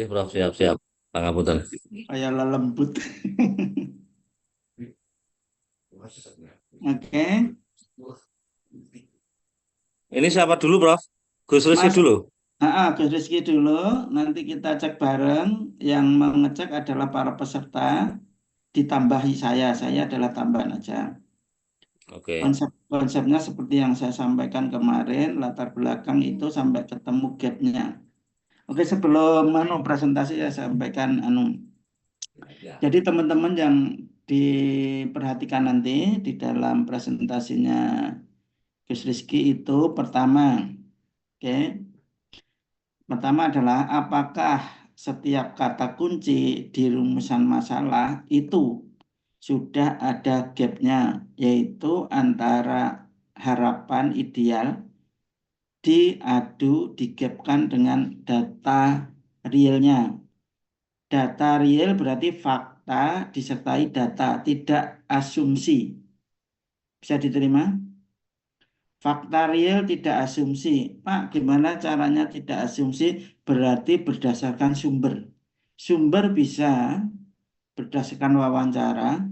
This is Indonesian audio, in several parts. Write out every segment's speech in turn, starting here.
Prof, siap-siap. Pangapunten. Kayak lembut. Oke, Ini siapa dulu, Prof? Gus Rizky Mas. dulu. Gus Rizky dulu. Nanti kita cek bareng. Yang mengecek adalah para peserta. Ditambahi saya. Saya adalah tambahan aja. Oke. Konsepnya seperti yang saya sampaikan kemarin. Latar belakang itu sampai ketemu gapnya. Oke, sebelum presentasi saya sampaikan Jadi teman-teman yang diperhatikan nanti di dalam presentasinya Gus Rizky itu oke, pertama adalah apakah setiap kata kunci di rumusan masalah itu sudah ada gapnya, yaitu antara harapan ideal digapkan dengan data realnya. Data real berarti fakta disertai data, tidak asumsi. Bisa diterima? Fakta real tidak asumsi. Pak, gimana caranya tidak asumsi? Berarti berdasarkan sumber. Sumber bisa berdasarkan wawancara,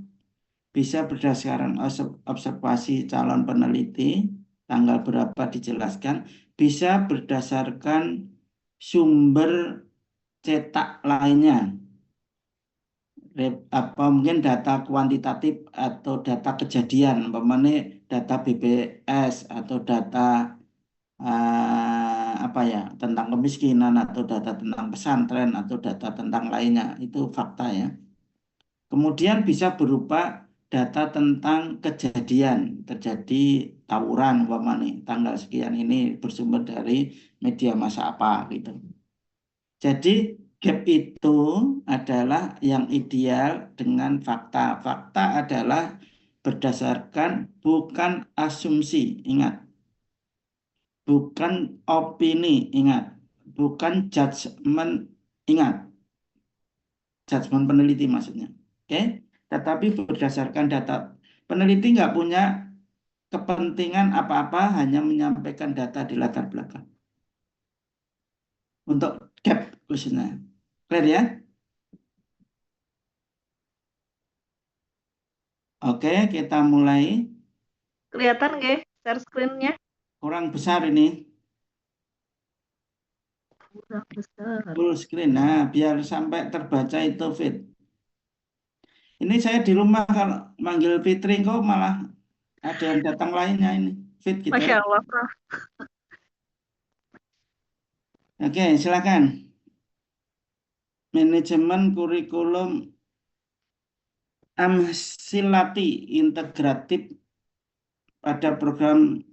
bisa berdasarkan observasi calon peneliti, tanggal berapa dijelaskan, bisa berdasarkan sumber cetak lainnya, apa mungkin data kuantitatif atau data kejadian, umpamanya data BPS atau data apa ya tentang kemiskinan atau data tentang pesantren atau data tentang lainnya itu fakta ya. Kemudian bisa berupa data tentang kejadian terjadi tawuran umpamanya tanggal sekian ini bersumber dari media massa apa gitu. Jadi gap itu adalah yang ideal dengan fakta. Fakta adalah berdasarkan bukan asumsi, ingat. Bukan opini, ingat. Bukan judgement, ingat. Judgement peneliti maksudnya. Oke? Tetapi berdasarkan data. Peneliti nggak punya kepentingan apa-apa, hanya menyampaikan data di latar belakang. Untuk gap khususnya. Clear ya? Oke, kita mulai. Kelihatan nggak share screen-nya? Kurang besar ini. Udah besar. Full screen. Nah, biar sampai terbaca itu fit. Ini saya di rumah kalau manggil Fitri kok malah ada yang datang lainnya ini. Fit gitu. Masya Allah, Prof. Oke, silakan. Manajemen kurikulum Amsilati integratif pada program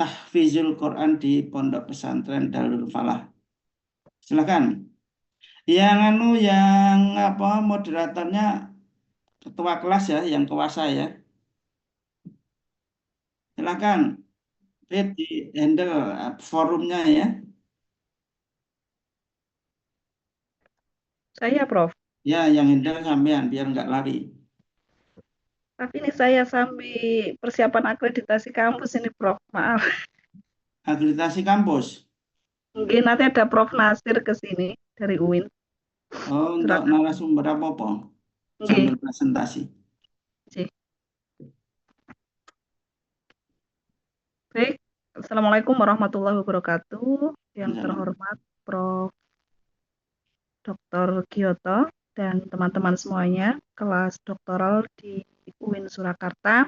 Tahfizul Quran di Pondok Pesantren Darul Falah. Silakan. Yang apa moderatornya ketua kelas ya, yang kuasa ya. Silakan. Fit di handle forumnya ya. Saya, Prof. Ya, yang handle sampean biar nggak lari. Tapi ini saya sambil persiapan akreditasi kampus ini, Prof. Maaf. Akreditasi kampus. Mungkin nanti ada Prof. Nasir ke sini dari UIN. Oh, untuk Silakan. narasumber apa? Oke. Sambil presentasi. Baik. Assalamualaikum warahmatullahi wabarakatuh. Yang Misalnya. terhormat Prof. Dr. Giyoto dan teman-teman semuanya, kelas doktoral di UIN Surakarta,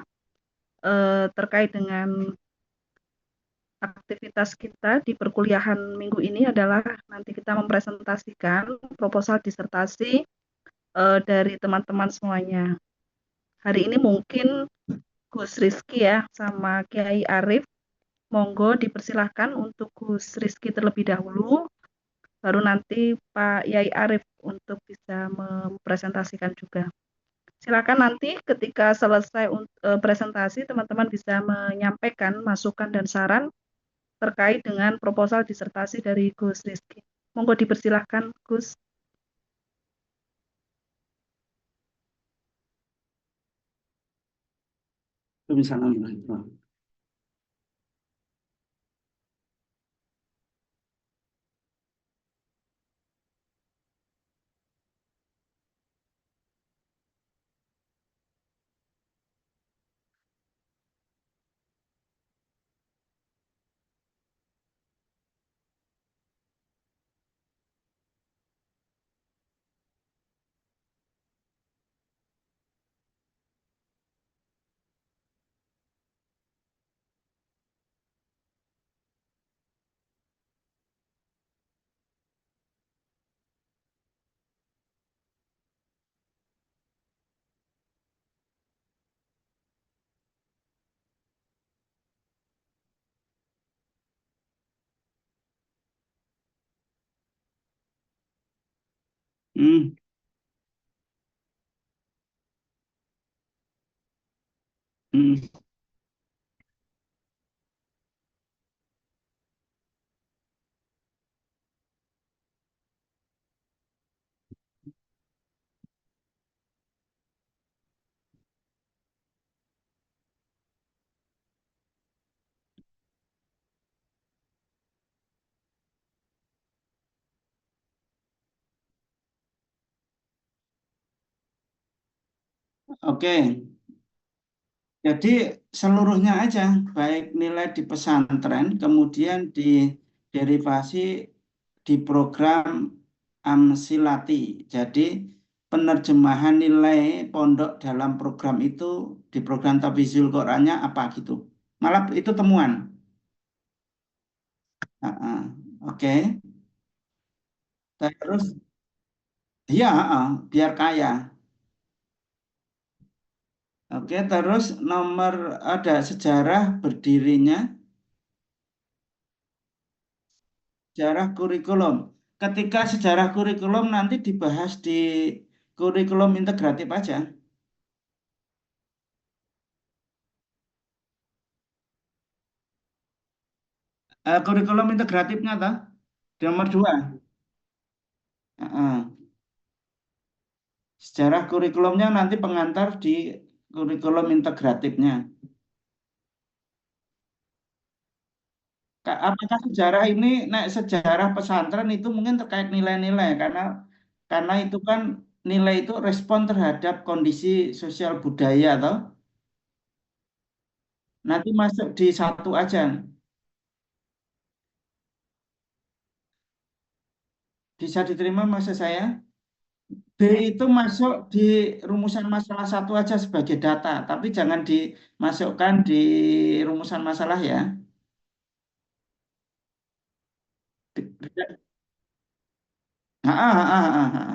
terkait dengan aktivitas kita di perkuliahan minggu ini adalah nanti kita mempresentasikan proposal disertasi dari teman-teman semuanya. Hari ini mungkin Gus Rizky ya sama Kiai Arif, monggo dipersilahkan untuk Gus Rizky terlebih dahulu, baru nanti Pak Yai Arif untuk bisa mempresentasikan juga. Silakan nanti ketika selesai presentasi teman-teman bisa menyampaikan masukan dan saran terkait dengan proposal disertasi dari Gus Rizky. Monggo dipersilahkan, Gus. Misalnya. Hmm, hmm. Oke, jadi seluruhnya aja, baik nilai di pesantren, kemudian di derivasi di program Amsilati. Jadi penerjemahan nilai pondok dalam program itu di program Tabizul Qurannya apa gitu. Malah itu temuan. Ah, ah. Oke, terus ya biar kaya. Oke, terus nomor ada sejarah berdirinya, sejarah kurikulum. Ketika sejarah kurikulum nanti dibahas di kurikulum integratif aja. Kurikulum integratifnya toh, di nomor dua. Heeh. Sejarah kurikulumnya nanti pengantar di kurikulum integratifnya. Apakah sejarah ini, nah sejarah pesantren itu mungkin terkait nilai-nilai karena itu kan nilai itu respon terhadap kondisi sosial budaya toh. Nanti masuk di satu aja. Bisa diterima maksud saya. B itu masuk di rumusan masalah satu aja sebagai data, tapi jangan dimasukkan di rumusan masalah ya. Ah, ah, ah, ah, ah.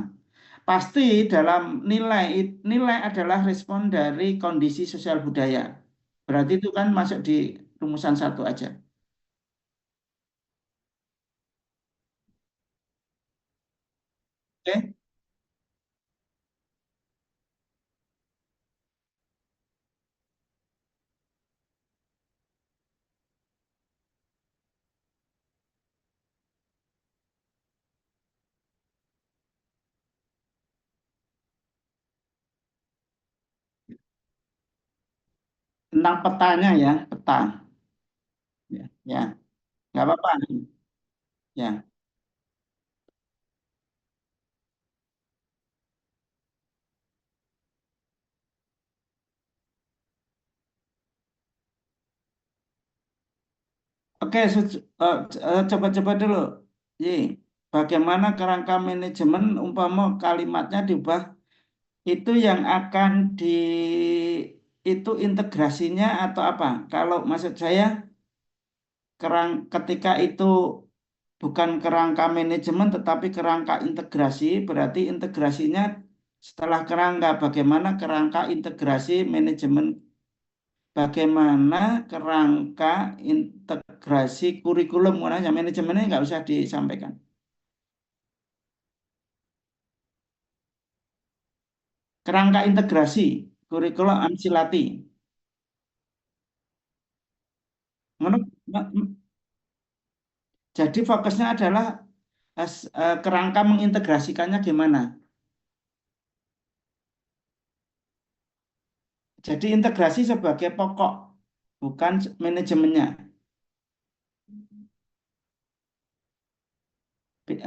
Pasti dalam nilai adalah respon dari kondisi sosial budaya. Berarti itu kan masuk di rumusan satu aja. Oke, tentang petanya ya, peta. Ya, ya, nggak apa-apa. Ya. Oke, coba-coba dulu. Ji, bagaimana kerangka manajemen umpama kalimatnya diubah itu yang akan di itu integrasinya atau apa? Kalau maksud saya ketika itu bukan kerangka manajemen tetapi kerangka integrasi, berarti integrasinya setelah kerangka bagaimana kerangka integrasi manajemen, bagaimana kerangka integrasi kurikulum, makanya manajemennya nggak usah disampaikan. Kerangka integrasi kurikulum Amsilati. Menurut, jadi fokusnya adalah kerangka mengintegrasikannya gimana. Jadi integrasi sebagai pokok, bukan manajemennya.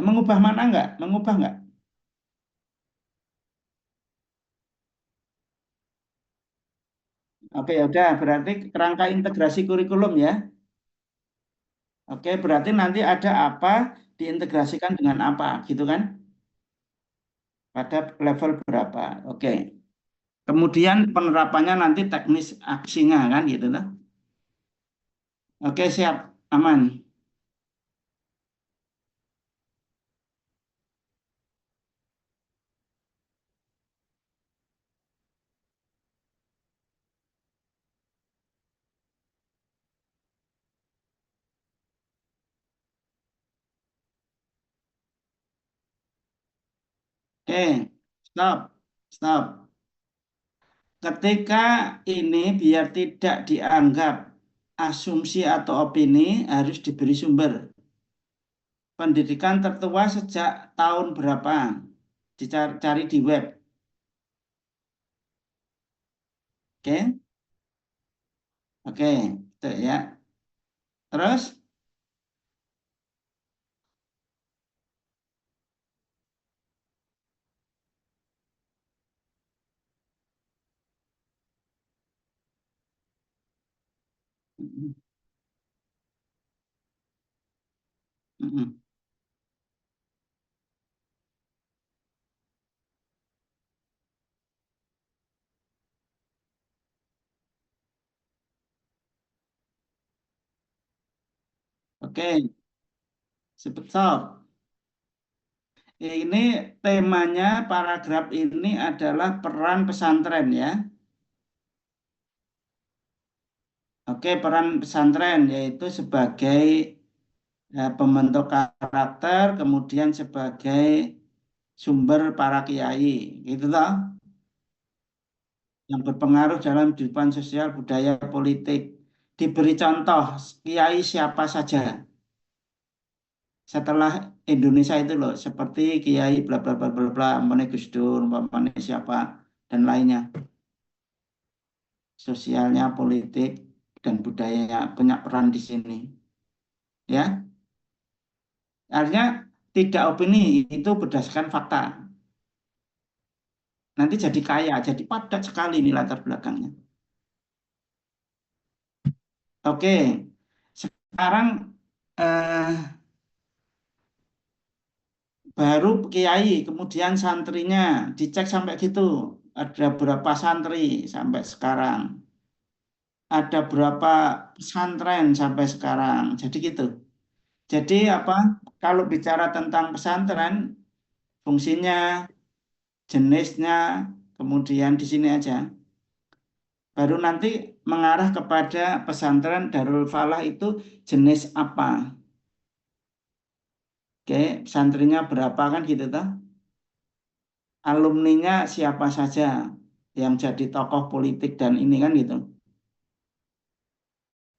Mengubah mana enggak? Mengubah enggak? Oke, ya udah. Berarti kerangka integrasi kurikulum ya. Oke, berarti nanti ada apa diintegrasikan dengan apa, gitu kan? Pada level berapa? Oke. Kemudian penerapannya nanti teknis aksinya kan, gitu kan? Oke, siap, aman. Oke, stop, stop. Ketika ini biar tidak dianggap asumsi atau opini harus diberi sumber. Pendidikan tertua sejak tahun berapa? Dicari di web. Oke, oke, itu ya. Terus, Mm, mm, mm. Oke, stop. Ini temanya paragraf ini adalah peran pesantren ya. Oke, peran pesantren yaitu sebagai pembentuk karakter, kemudian sebagai sumber para kiai, gitu toh, yang berpengaruh dalam kehidupan sosial, budaya, politik. Diberi contoh kiai siapa saja setelah Indonesia itu loh, seperti kiai bla bla bla bla bla, umpamanya Gus Dur, umpamanya siapa dan lainnya. Sosialnya, politik, dan budayanya punya peran di sini. Ya, artinya tidak opini itu berdasarkan fakta. Nanti jadi kaya, jadi padat sekali ini latar belakangnya. Oke, sekarang eh, baru kiai, kemudian santrinya dicek sampai gitu. Ada berapa santri sampai sekarang? Ada berapa pesantren sampai sekarang? Jadi gitu. Jadi apa? Kalau bicara tentang pesantren, fungsinya, jenisnya, kemudian di sini aja. Baru nanti mengarah kepada pesantren Darul Falah itu jenis apa? Oke, santrinya berapa kan gitu toh? Alumninya siapa saja yang jadi tokoh politik dan ini kan gitu.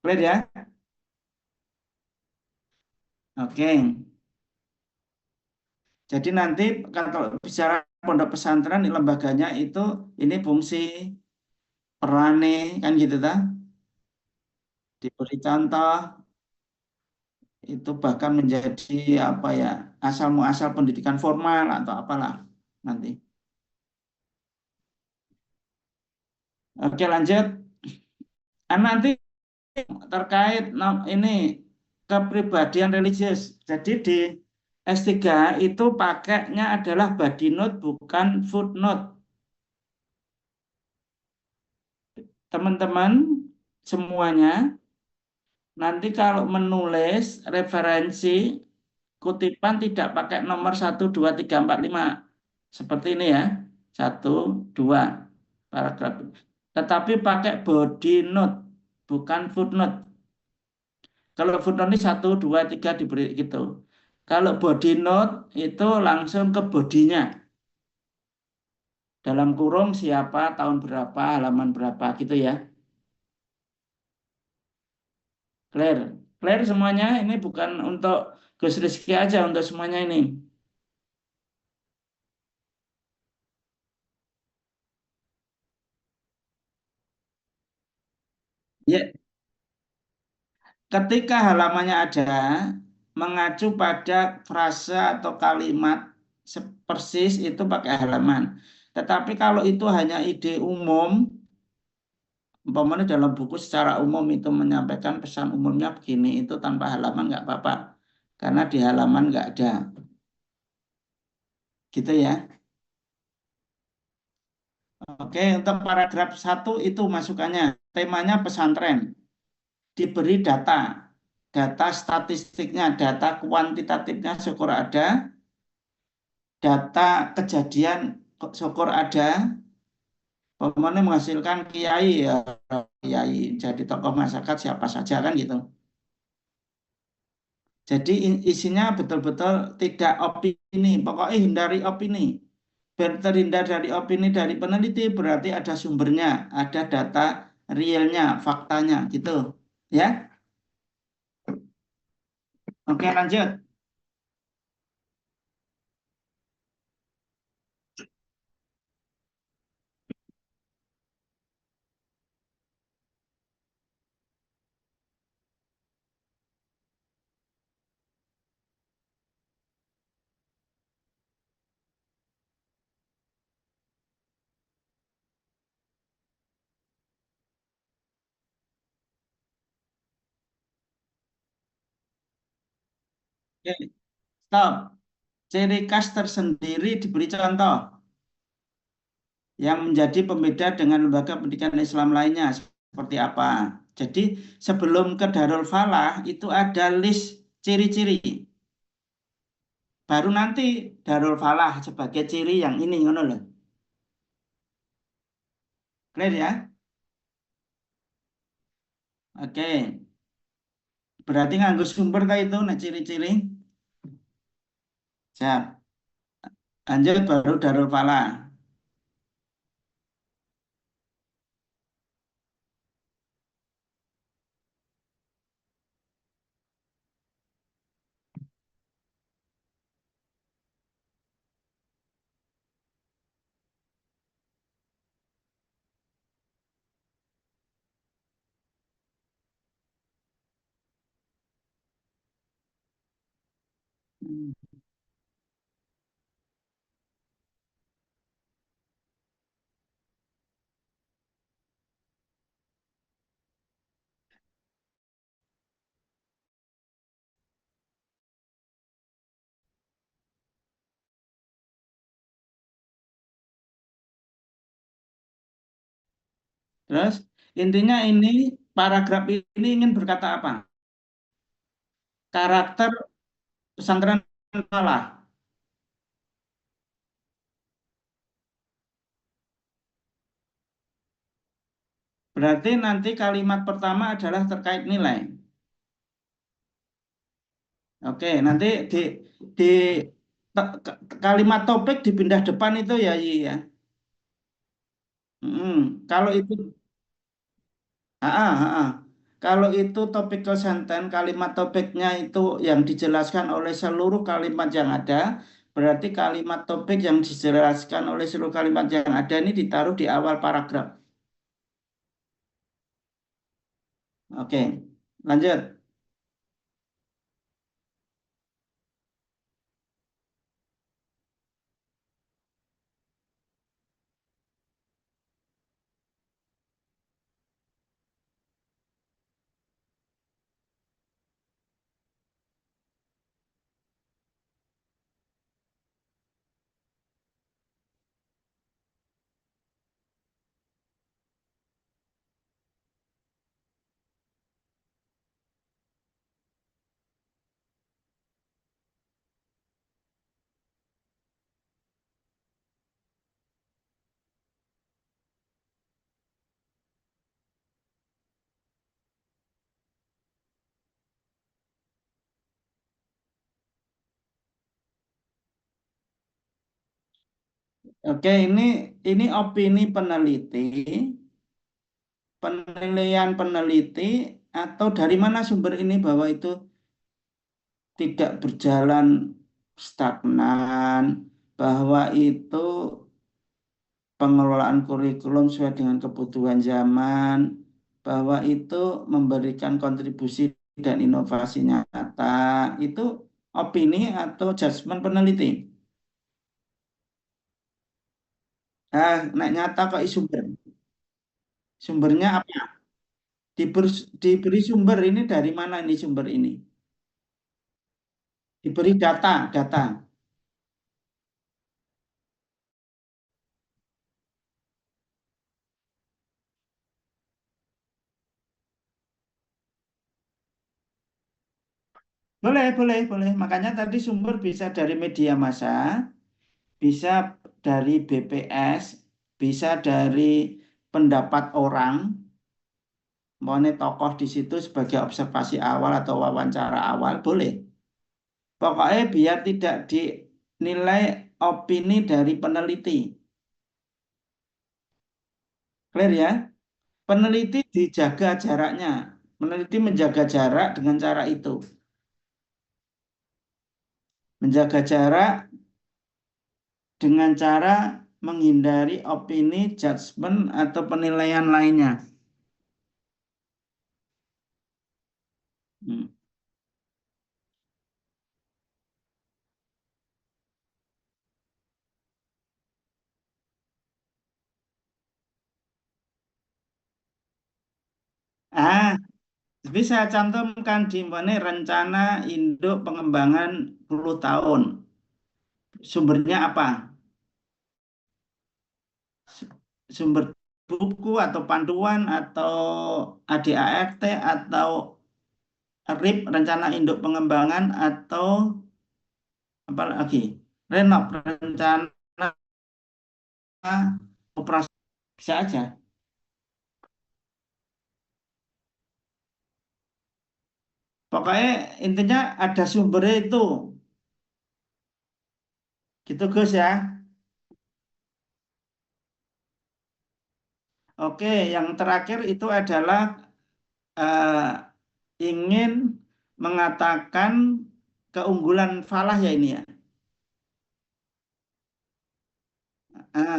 Clear ya? Oke. Jadi nanti kalau bicara pondok pesantren lembaganya itu ini fungsi perane kan gitu toh? Diberi contoh itu bahkan menjadi apa ya asal muasal pendidikan formal atau apalah nanti. Oke lanjut. Nanti terkait ini kepribadian religius. Jadi di S3 itu pakainya adalah body note bukan footnote. Teman-teman semuanya nanti kalau menulis referensi kutipan tidak pakai nomor 1, 2, 3, 4, 5 seperti ini ya. 1, 2 paragraf. Tetapi pakai body note bukan footnote. Kalau footnote ini 1, 2, 3 diberi gitu. Kalau body note itu langsung ke bodinya. Dalam kurung siapa, tahun berapa, halaman berapa gitu ya. Clear. Clear semuanya. Ini bukan untuk Gus Rizky aja, untuk semuanya ini. Ya, ketika halamannya ada, mengacu pada frase atau kalimat persis itu pakai halaman. Tetapi kalau itu hanya ide umum, umpamanya dalam buku secara umum itu menyampaikan pesan umumnya begini, itu tanpa halaman nggak apa-apa. Karena di halaman nggak ada. Gitu ya. Oke, untuk paragraf 1 itu masukannya. Temanya pesantren. Diberi data. Data statistiknya, data kuantitatifnya syukur ada. Data kejadian syukur ada. Umpamanya menghasilkan kiai ya, kiai jadi tokoh masyarakat siapa saja kan gitu. Jadi isinya betul-betul tidak opini, pokoknya hindari opini. terhindar dari opini dari peneliti berarti ada sumbernya, ada data realnya, faktanya gitu. Ya. Oke, lanjut. Oke, stop. Ciri khas tersendiri diberi contoh yang menjadi pembeda dengan lembaga pendidikan Islam lainnya seperti apa. Jadi sebelum ke Darul Falah itu ada list ciri-ciri. Baru nanti Darul Falah sebagai ciri yang ini, ngono loh. Clear ya? Oke. Berarti nganggo sumber ta itu nah ciri-ciri. Siap. Lanjut baru Darul Falah. Terus intinya ini paragraf ini ingin berkata apa? Karakter pesantren Falah. Berarti nanti kalimat pertama adalah terkait nilai. Oke, nanti di kalimat topik dipindah depan itu ya, Yi, ya. Kalau itu, ah, ah, ah. Kalau itu topical sentence, kalimat topiknya itu yang dijelaskan oleh seluruh kalimat yang ada, berarti kalimat topik yang dijelaskan oleh seluruh kalimat yang ada ini ditaruh di awal paragraf. Oke, lanjut. Oke, ini opini peneliti, penilaian peneliti, atau dari mana sumber ini bahwa itu tidak berjalan stagnan, bahwa itu pengelolaan kurikulum sesuai dengan kebutuhan zaman, bahwa itu memberikan kontribusi dan inovasi nyata, itu opini atau judgement peneliti. Nah, nyata kok sumber. Sumbernya apa? Diberi sumber ini dari mana ini sumber ini? Diberi data. Boleh. Makanya tadi sumber bisa dari media massa, bisa dari BPS, bisa dari pendapat orang, mau tokoh di situ sebagai observasi awal atau wawancara awal, boleh. Pokoknya biar tidak dinilai opini dari peneliti. Clear ya? Peneliti dijaga jaraknya. Peneliti menjaga jarak dengan cara itu. Menjaga jarak dengan cara menghindari opini, judgement, atau penilaian lainnya. Hmm. Ah, bisa cantumkan di mana rencana induk pengembangan 10 tahun. Sumbernya apa? Sumber buku atau panduan atau ADART atau RIP rencana induk pengembangan atau apa lagi? Renov rencana operasi bisa aja. Pokoknya intinya ada sumbernya itu. Gitu Gus ya. Oke, yang terakhir itu adalah ingin mengatakan keunggulan falah ya ini ya. Ah,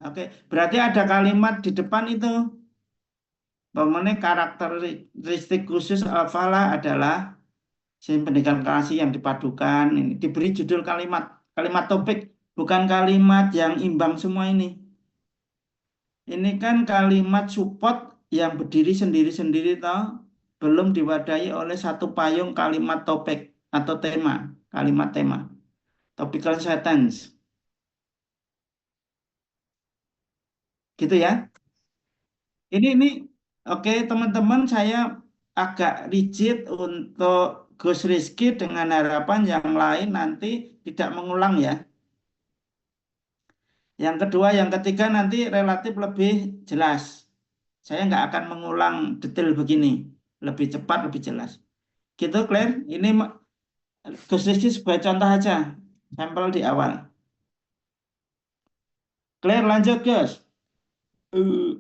oke, berarti ada kalimat di depan itu. Pemenang karakteristik khusus al-falah adalah pendidikan kasih yang dipadukan. Ini diberi judul kalimat, kalimat topik, bukan kalimat yang imbang semua ini. Ini kan kalimat support yang berdiri sendiri-sendiri toh, belum diwadahi oleh satu payung kalimat topik atau tema, kalimat tema, topical sentence. Gitu ya. Ini oke teman-teman, saya agak rigid untuk Gus Rizky dengan harapan yang lain nanti tidak mengulang ya. Yang kedua, yang ketiga nanti relatif lebih jelas. Saya nggak akan mengulang detail begini, lebih cepat, lebih jelas. Gitu, Claire. Ini Gus Rizky sebagai contoh aja, sampel di awal. Claire, lanjut, Gus. Eh,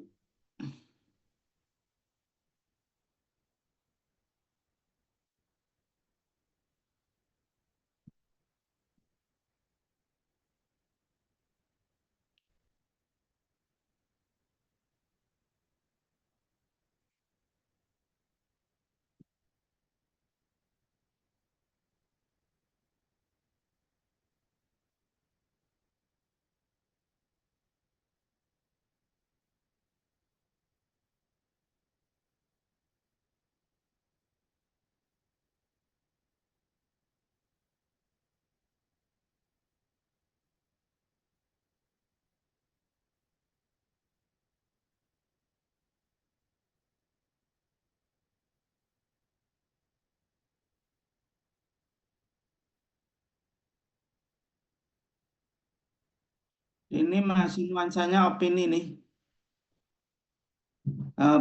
ini masih nuansanya opini nih.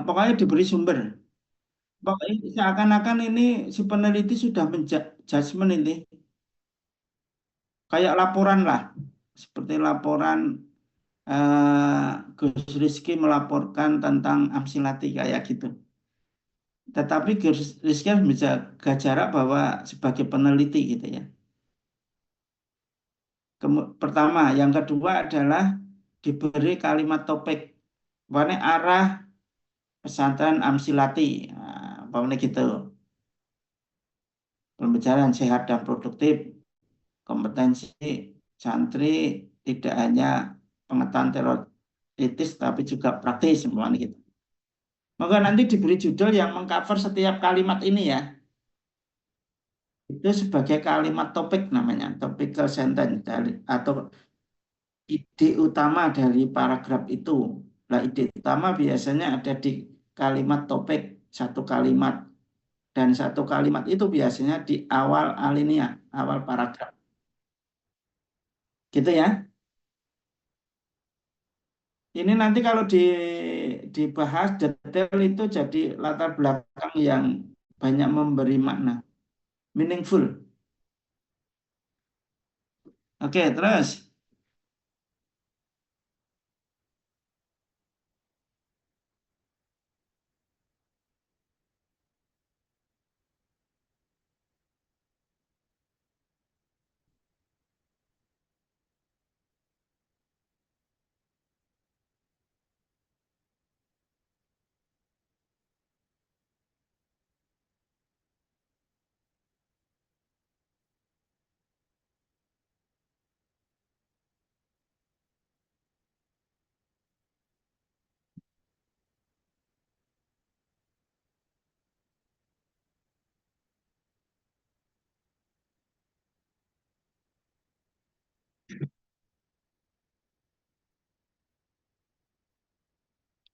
Pokoknya diberi sumber. Pokoknya seakan-akan ini si peneliti sudah menjudgment ini. Kayak laporan lah. Seperti laporan Gus Rizky melaporkan tentang Amsilati kayak gitu. Tetapi Gus Rizky harus menjaga jarak bahwa sebagai peneliti gitu ya. Pertama, yang kedua adalah diberi kalimat topik. Mana arah pesantren Amsilati. Nah, apa gitu. Pembelajaran sehat dan produktif, kompetensi santri tidak hanya pengetahuan teoritis tapi juga praktis semuanya gitu. Maka nanti diberi judul yang mengcover setiap kalimat ini ya. Itu sebagai kalimat topik namanya, topical sentence dari atau ide utama dari paragraf itu. Nah, ide utama biasanya ada di kalimat topik, satu kalimat, dan satu kalimat itu biasanya di awal alinea, awal paragraf. Gitu ya. Ini nanti kalau dibahas detail itu jadi latar belakang yang banyak memberi makna, meaningful. Oke, terus.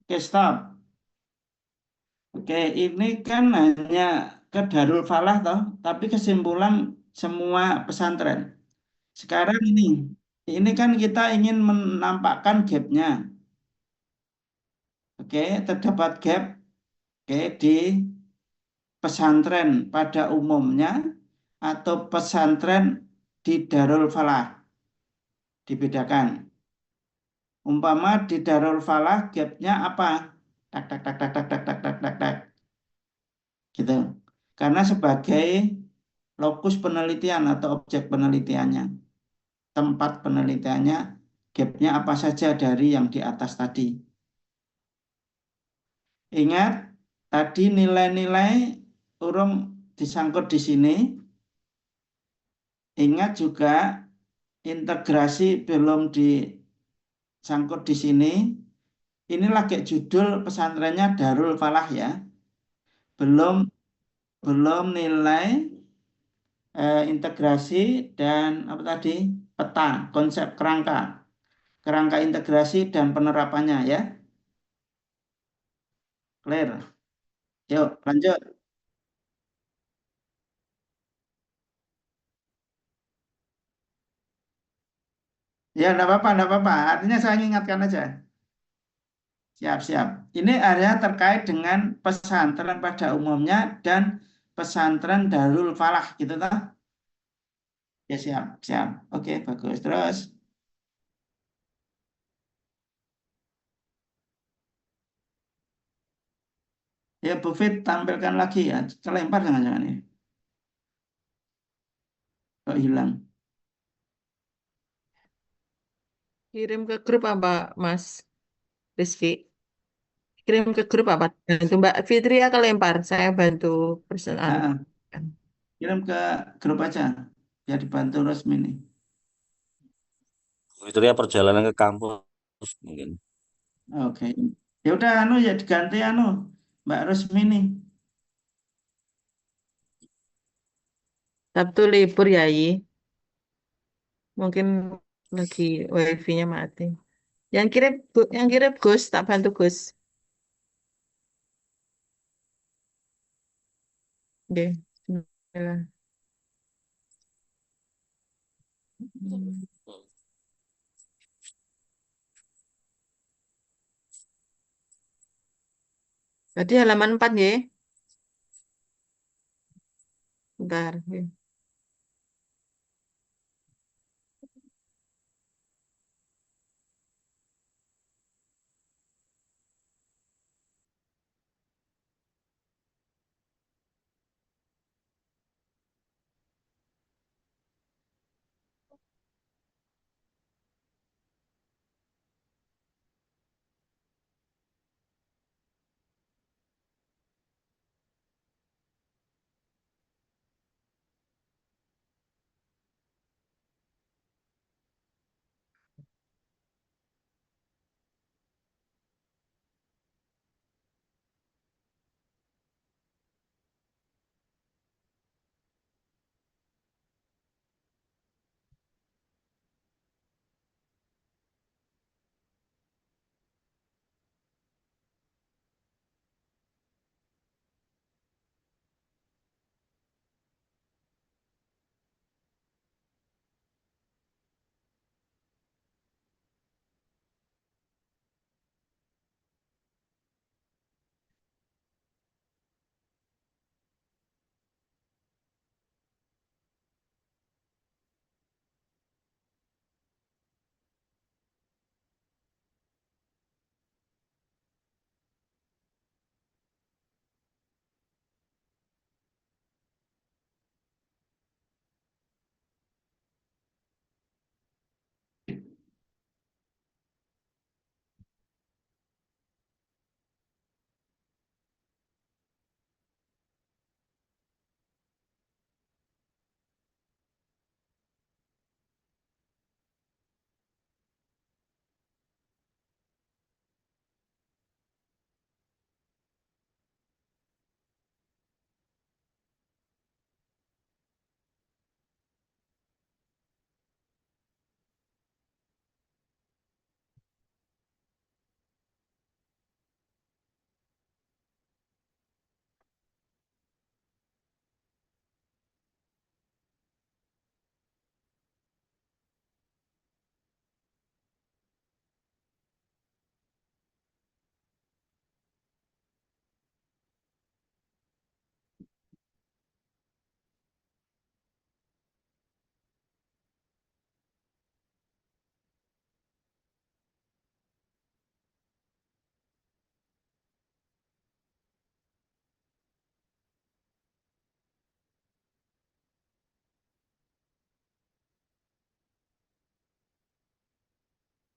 Oke, stop. Oke, ini kan hanya ke Darul Falah toh, tapi kesimpulan semua pesantren. Sekarang ini kan kita ingin menampakkan gapnya. Oke, terdapat gap, oke, di pesantren pada umumnya atau pesantren di Darul Falah dibedakan. Umpama di Darul Falah gapnya apa? Tak tak tak tak tak tak tak tak tak tak gitu. Karena sebagai lokus penelitian atau objek penelitiannya, tempat penelitiannya, gapnya apa saja dari yang di atas tadi. Ingat, tadi nilai-nilai urung disangkut di sini. Ingat juga integrasi belum disangkut di sini. Ini lagi judul pesantrennya Darul Falah ya. Belum belum nilai integrasi dan apa tadi? Peta, konsep kerangka integrasi dan penerapannya ya. Clear. Yuk, lanjut. Ya, enggak apa-apa. Artinya saya ingatkan aja. Siap, siap. Ini area terkait dengan pesantren pada umumnya dan pesantren Darul Falah gitu toh. Ya, siap, siap. Oke, bagus. Terus, ya Bu Fit tampilkan lagi ya. Kelempar jangan-jangan ya. Kok hilang? Kirim ke grup apa, Mas Rizky? Kirim ke grup apa? Bantu Mbak Fitri ya kelempar. Saya bantu persenaan. Ah, ah. Kirim ke grup aja. Ya dibantu resmi nih. Kriteria perjalanan ke kampus mungkin. Oke. Ya udah ya diganti Mbak Rusmi nih. Sabtu libur ya, Yi. Mungkin lagi wifi-nya mati. Yang kirim Gus, tak bantu Gus. Oke. Bismillah. Berarti halaman 4 ya. Bentar.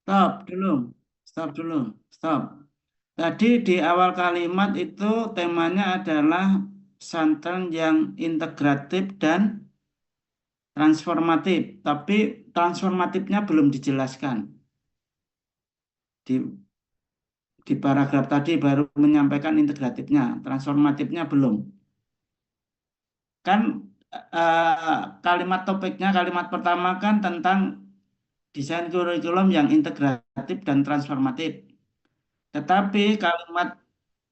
Stop dulu. Stop dulu. Stop. Tadi di awal kalimat itu temanya adalah pesantren yang integratif dan transformatif, tapi transformatifnya belum dijelaskan. Di, di paragraf tadi baru menyampaikan integratifnya, transformatifnya belum. Kan kalimat topiknya, kalimat pertama kan tentang desain kurikulum yang integratif dan transformatif. Tetapi kalimat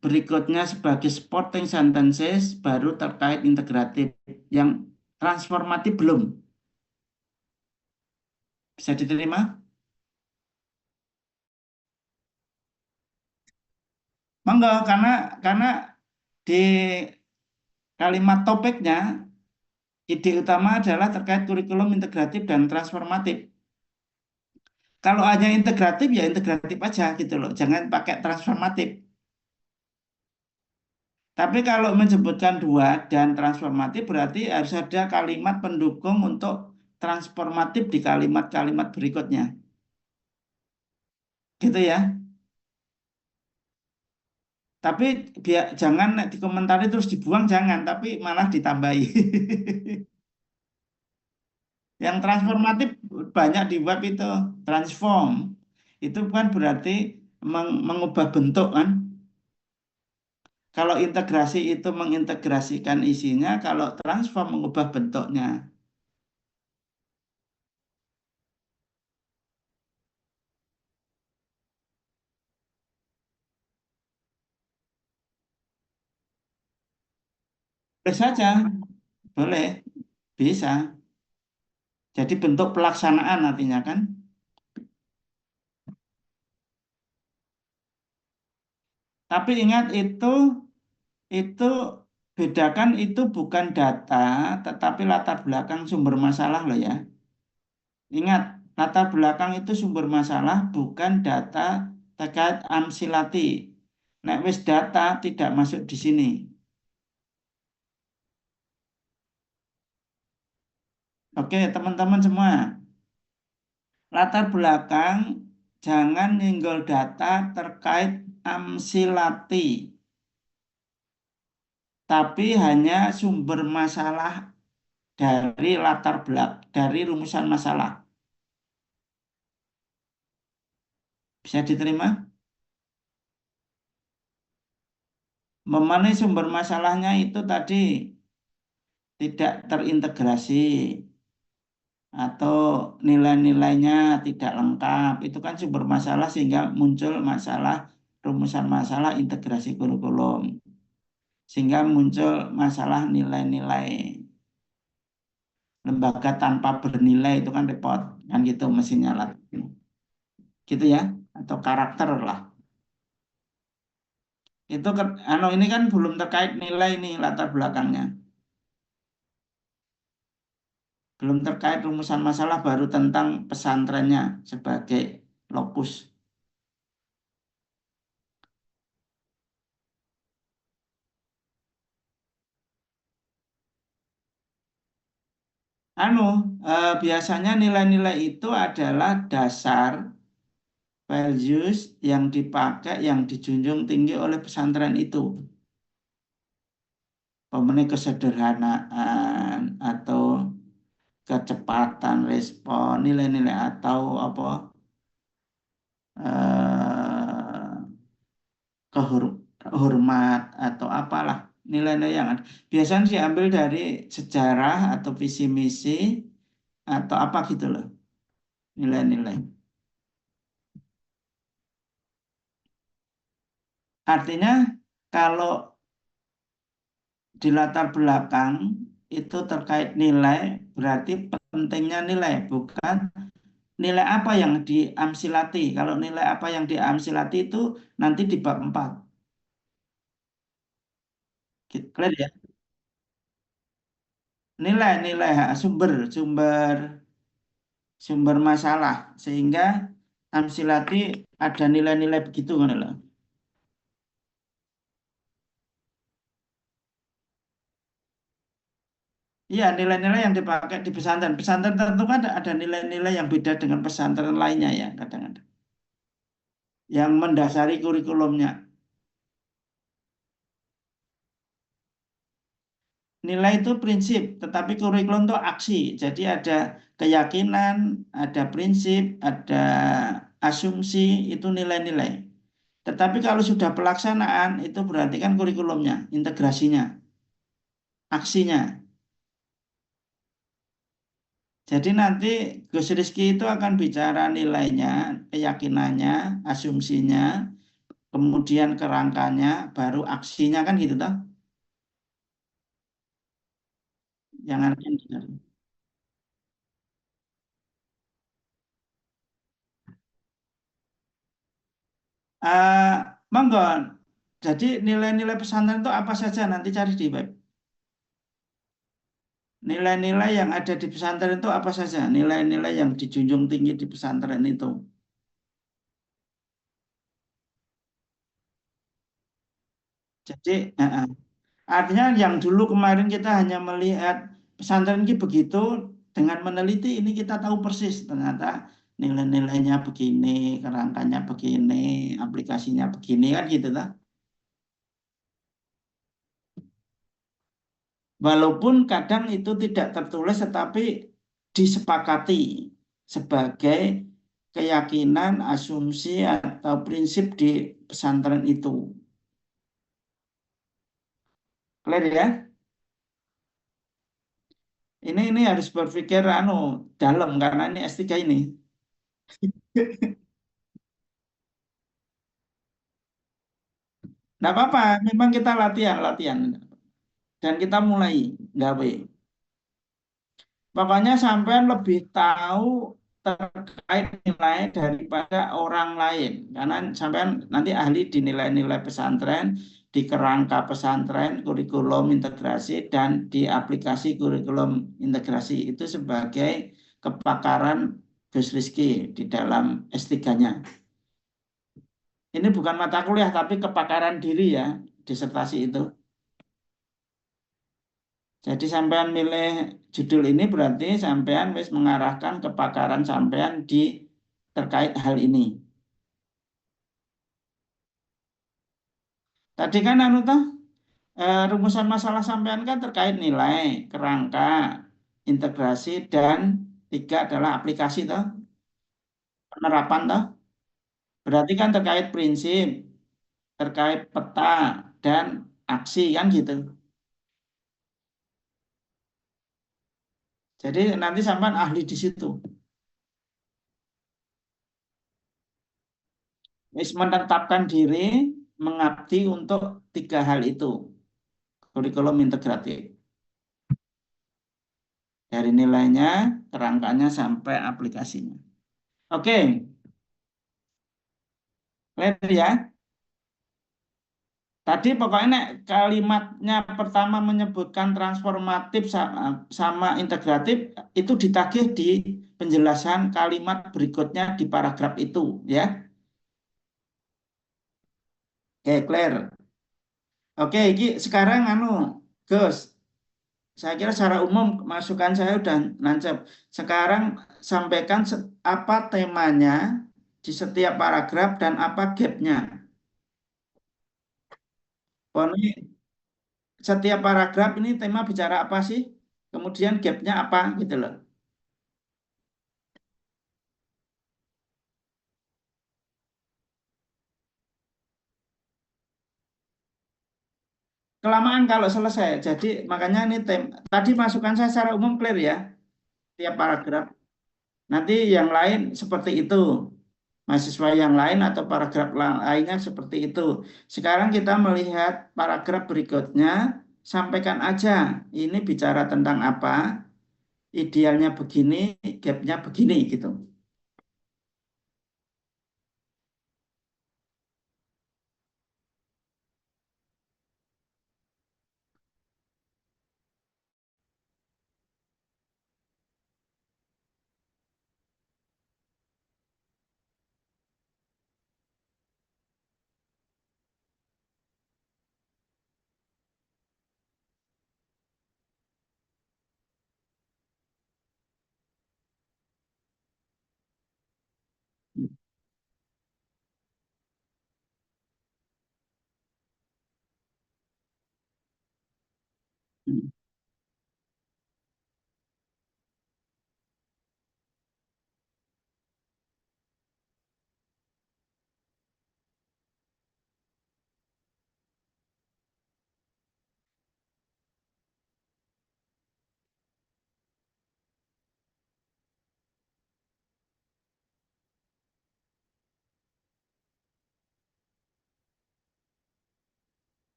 berikutnya sebagai supporting sentences baru terkait integratif. Yang transformatif belum. Bisa diterima? Monggo, karena di kalimat topiknya ide utama adalah terkait kurikulum integratif dan transformatif. Kalau hanya integratif ya integratif aja gitu loh, jangan pakai transformatif. Tapi kalau menyebutkan dua dan transformatif berarti harus ada kalimat pendukung untuk transformatif di kalimat-kalimat berikutnya. Gitu ya. Tapi biar jangan dikomentari terus dibuang jangan, tapi malah ditambahi. Yang transformatif banyak di web itu transform. Itu kan berarti mengubah bentuk kan. Kalau integrasi itu mengintegrasikan isinya, kalau transform mengubah bentuknya. Boleh saja, boleh, bisa. Jadi bentuk pelaksanaan artinya kan. Tapi ingat itu bedakan itu bukan data, tetapi latar belakang sumber masalah loh ya. Ingat, latar belakang itu sumber masalah bukan data terkait amsilati. Nek wis data tidak masuk di sini. Oke, teman-teman semua. Latar belakang jangan nyenggol data terkait amsilati. Tapi hanya sumber masalah dari latar belakang, dari rumusan masalah. Bisa diterima? Memenuhi sumber masalahnya itu tadi tidak terintegrasi atau nilai-nilainya tidak lengkap. Itu kan sumber masalah sehingga muncul masalah rumusan masalah integrasi kurikulum. Sehingga muncul masalah nilai-nilai lembaga tanpa bernilai itu kan repot kan gitu mesinnya lah. Gitu ya atau karakter lah. Itu ini kan belum terkait nilai nih latar belakangnya. Belum terkait rumusan masalah baru tentang pesantrennya sebagai lokus. Biasanya nilai-nilai itu adalah dasar values yang dipakai, yang dijunjung tinggi oleh pesantren itu. Pemenuhi kesederhanaan atau kecepatan respon, nilai-nilai atau apa kehormat atau apalah nilai-nilai yang ada. Biasanya diambil dari sejarah atau visi misi atau apa gitu loh nilai-nilai. Artinya kalau di latar belakang itu terkait nilai berarti pentingnya nilai bukan nilai apa yang diamsilati. Kalau nilai apa yang diamsilati itu nanti di bab 4. Clear ya? Nilai-nilai sumber sumber sumber masalah sehingga amsilati ada nilai-nilai begitu kan loh. Iya, nilai-nilai yang dipakai di pesantren. Pesantren tentu kan ada nilai-nilai yang beda dengan pesantren lainnya ya kadang-kadang. yang mendasari kurikulumnya. Nilai itu prinsip, tetapi kurikulum itu aksi. Jadi ada keyakinan, ada prinsip, ada asumsi, itu nilai-nilai. Tetapi kalau sudah pelaksanaan, itu berarti kan kurikulumnya, integrasinya, aksinya. Jadi nanti Gus Rizky itu akan bicara nilainya, keyakinannya, asumsinya, kemudian kerangkanya, baru aksinya kan gitu toh. Jangan kan gitu. Eh, Monggo. Jadi nilai-nilai pesantren itu apa saja nanti cari di web. Nilai-nilai yang ada di pesantren itu apa saja? Nilai-nilai yang dijunjung tinggi di pesantren itu. Jadi, artinya yang dulu kemarin kita hanya melihat pesantren ini begitu, dengan meneliti ini kita tahu persis ternyata nilai-nilainya begini, kerangkanya begini, aplikasinya begini kan gitu lah. Walaupun kadang itu tidak tertulis tetapi disepakati sebagai keyakinan, asumsi atau prinsip di pesantren itu. Clear ya? Ini harus berpikir dalam karena ini S3 ini. Nggak apa-apa, memang kita latihan dan kita mulai gawe. Pokoknya sampean lebih tahu terkait nilai daripada orang lain. Karena sampean nanti ahli di nilai-nilai pesantren, di kerangka pesantren, kurikulum integrasi, dan di aplikasi kurikulum integrasi. Itu sebagai kepakaran Gus Rizky di dalam S3-nya. Ini bukan mata kuliah, tapi kepakaran diri ya, disertasi itu. Jadi sampean milih judul ini berarti sampean wis mengarahkan kepakaran sampean di terkait hal ini. Tadi kan rumusan masalah sampean kan terkait nilai, kerangka, integrasi dan tiga adalah aplikasi toh, penerapan toh. Berarti kan terkait prinsip, terkait peta dan aksi kan gitu. Jadi nanti sampean ahli di situ. Wis menetapkan diri mengabdi untuk tiga hal itu. Kurikulum integratif. Dari nilainya, kerangkanya, sampai aplikasinya. Oke, clear ya. Tadi pokoknya kalimatnya pertama menyebutkan transformatif sama integratif, itu ditagih di penjelasan kalimat berikutnya di paragraf itu ya. Oke, clear. Oke, ini sekarang Gus, saya kira secara umum masukan saya udah nancep. Sekarang sampaikan apa temanya di setiap paragraf dan apa gapnya. Pokoknya setiap paragraf ini tema bicara apa sih? Kemudian gapnya apa gitu loh. Kelamaan kalau selesai. Jadi makanya ini tadi masukan saya secara umum clear ya. Tiap paragraf. Nanti yang lain seperti itu. Mahasiswa yang lain atau paragraf lainnya seperti itu. Sekarang kita melihat paragraf berikutnya. Sampaikan aja ini bicara tentang apa. Idealnya begini, gapnya begini gitu.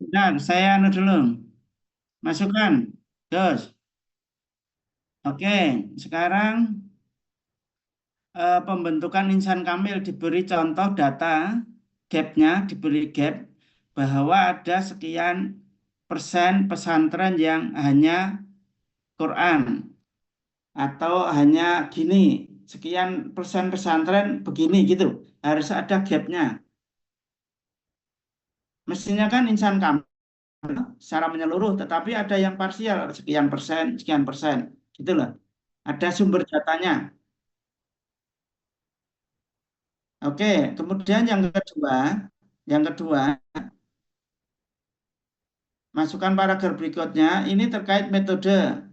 Bentar, saya anu dulu. Masukkan. Terus. Oke, sekarang pembentukan insan kamil diberi contoh data gapnya, diberi gap bahwa ada sekian persen pesantren yang hanya Quran atau hanya gini, sekian persen pesantren begini gitu. Harus ada gapnya. Mestinya kan insan kamil secara menyeluruh, tetapi ada yang parsial, sekian persen, gitu loh. Ada sumber datanya. Oke, kemudian yang kedua, masukkan paragraf berikutnya. Ini terkait metode.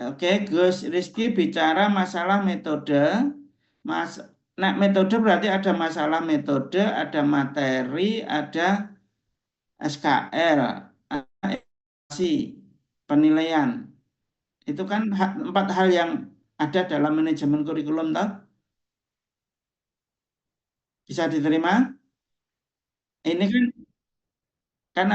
Oke, Gus Rizky bicara masalah metode. Mas, nah metode berarti ada masalah metode, ada materi, ada SKL, ada evaluasi, penilaian. Itu kan empat hal yang ada dalam manajemen kurikulum, toh? Bisa diterima? Ini kan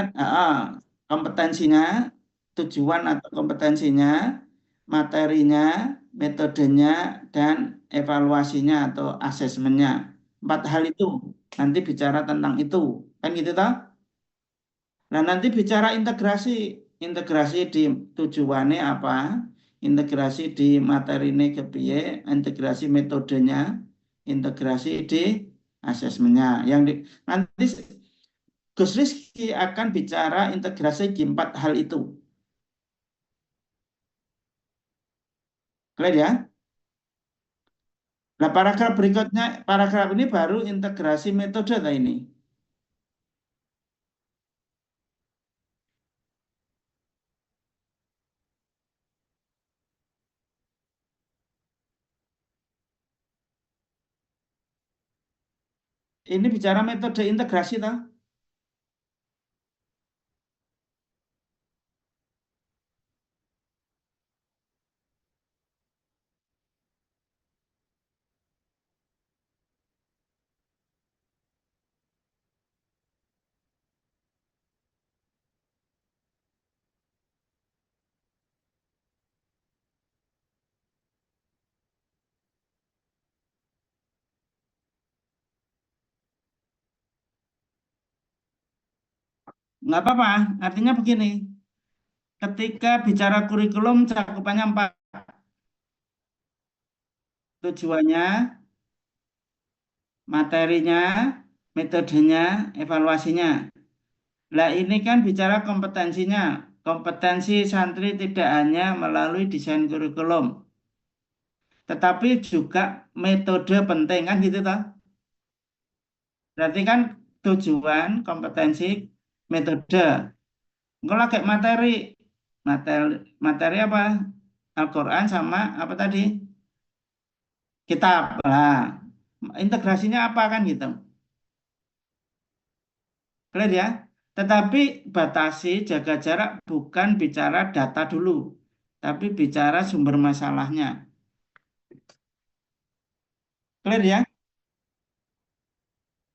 kompetensinya, tujuan atau kompetensinya, materinya, metodenya, dan evaluasinya atau asesmennya. Empat hal itu nanti bicara tentang itu, kan gitu toh? Nah nanti bicara integrasi, integrasi di tujuannya apa, integrasi di materinya kepiye, integrasi metodenya, integrasi di asesmennya. Nanti Gus Rizky akan bicara integrasi di empat hal itu. Clear ya? Nah, paragraf berikutnya, paragraf ini baru integrasi metode ini. Ini bicara metode integrasi, toh? Nggak apa-apa, artinya begini. Ketika bicara kurikulum, cakupannya empat. Tujuannya, materinya, metodenya, evaluasinya. Nah, ini kan bicara kompetensinya. Kompetensi santri tidak hanya melalui desain kurikulum, tetapi juga metode penting, kan gitu toh? Berarti kan tujuan, kompetensi, metode. Kalau kayak materi, materi, materi apa? Al-Quran sama apa tadi? Kitab. Nah, integrasinya apa kan gitu? Clear ya? Tetapi batasi jaga jarak bukan bicara data dulu, tapi bicara sumber masalahnya. Clear ya?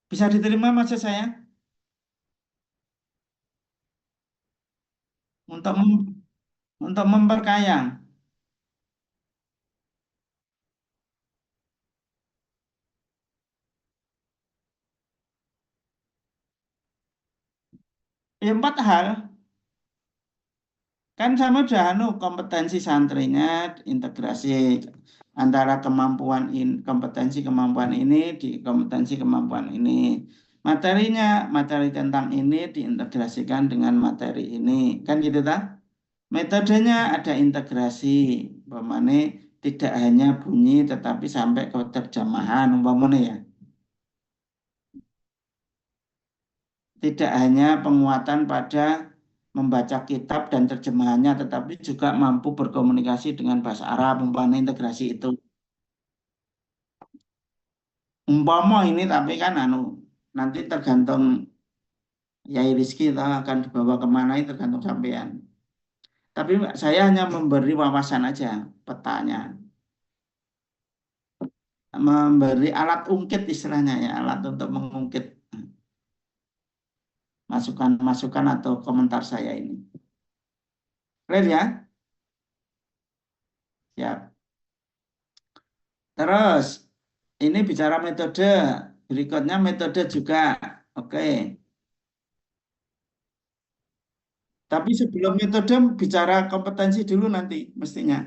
Bisa diterima maksud saya? Untuk untuk memperkaya. Ya, empat hal. Kan sama udah kompetensi santrinya, integrasi antara kompetensi kemampuan ini di kompetensi kemampuan ini. Materinya, materi tentang ini diintegrasikan dengan materi ini. Kan gitu tak? Metodenya ada integrasi, umpamane tidak hanya bunyi tetapi sampai ke terjemahan umpamane ya. Tidak hanya penguatan pada membaca kitab dan terjemahannya, tetapi juga mampu berkomunikasi dengan bahasa Arab, umpamanya integrasi itu. Umpama ini tapi kan nanti tergantung Yai Rizky akan dibawa kemana itu tergantung sampean. Tapi saya hanya memberi wawasan aja, petanya, memberi alat ungkit istilahnya ya, alat untuk mengungkit. masukan-masukan atau komentar saya ini. Clear ya? Siap. Terus, ini bicara metode. Berikutnya metode juga. Oke. Tapi sebelum metode, bicara kompetensi dulu nanti, mestinya.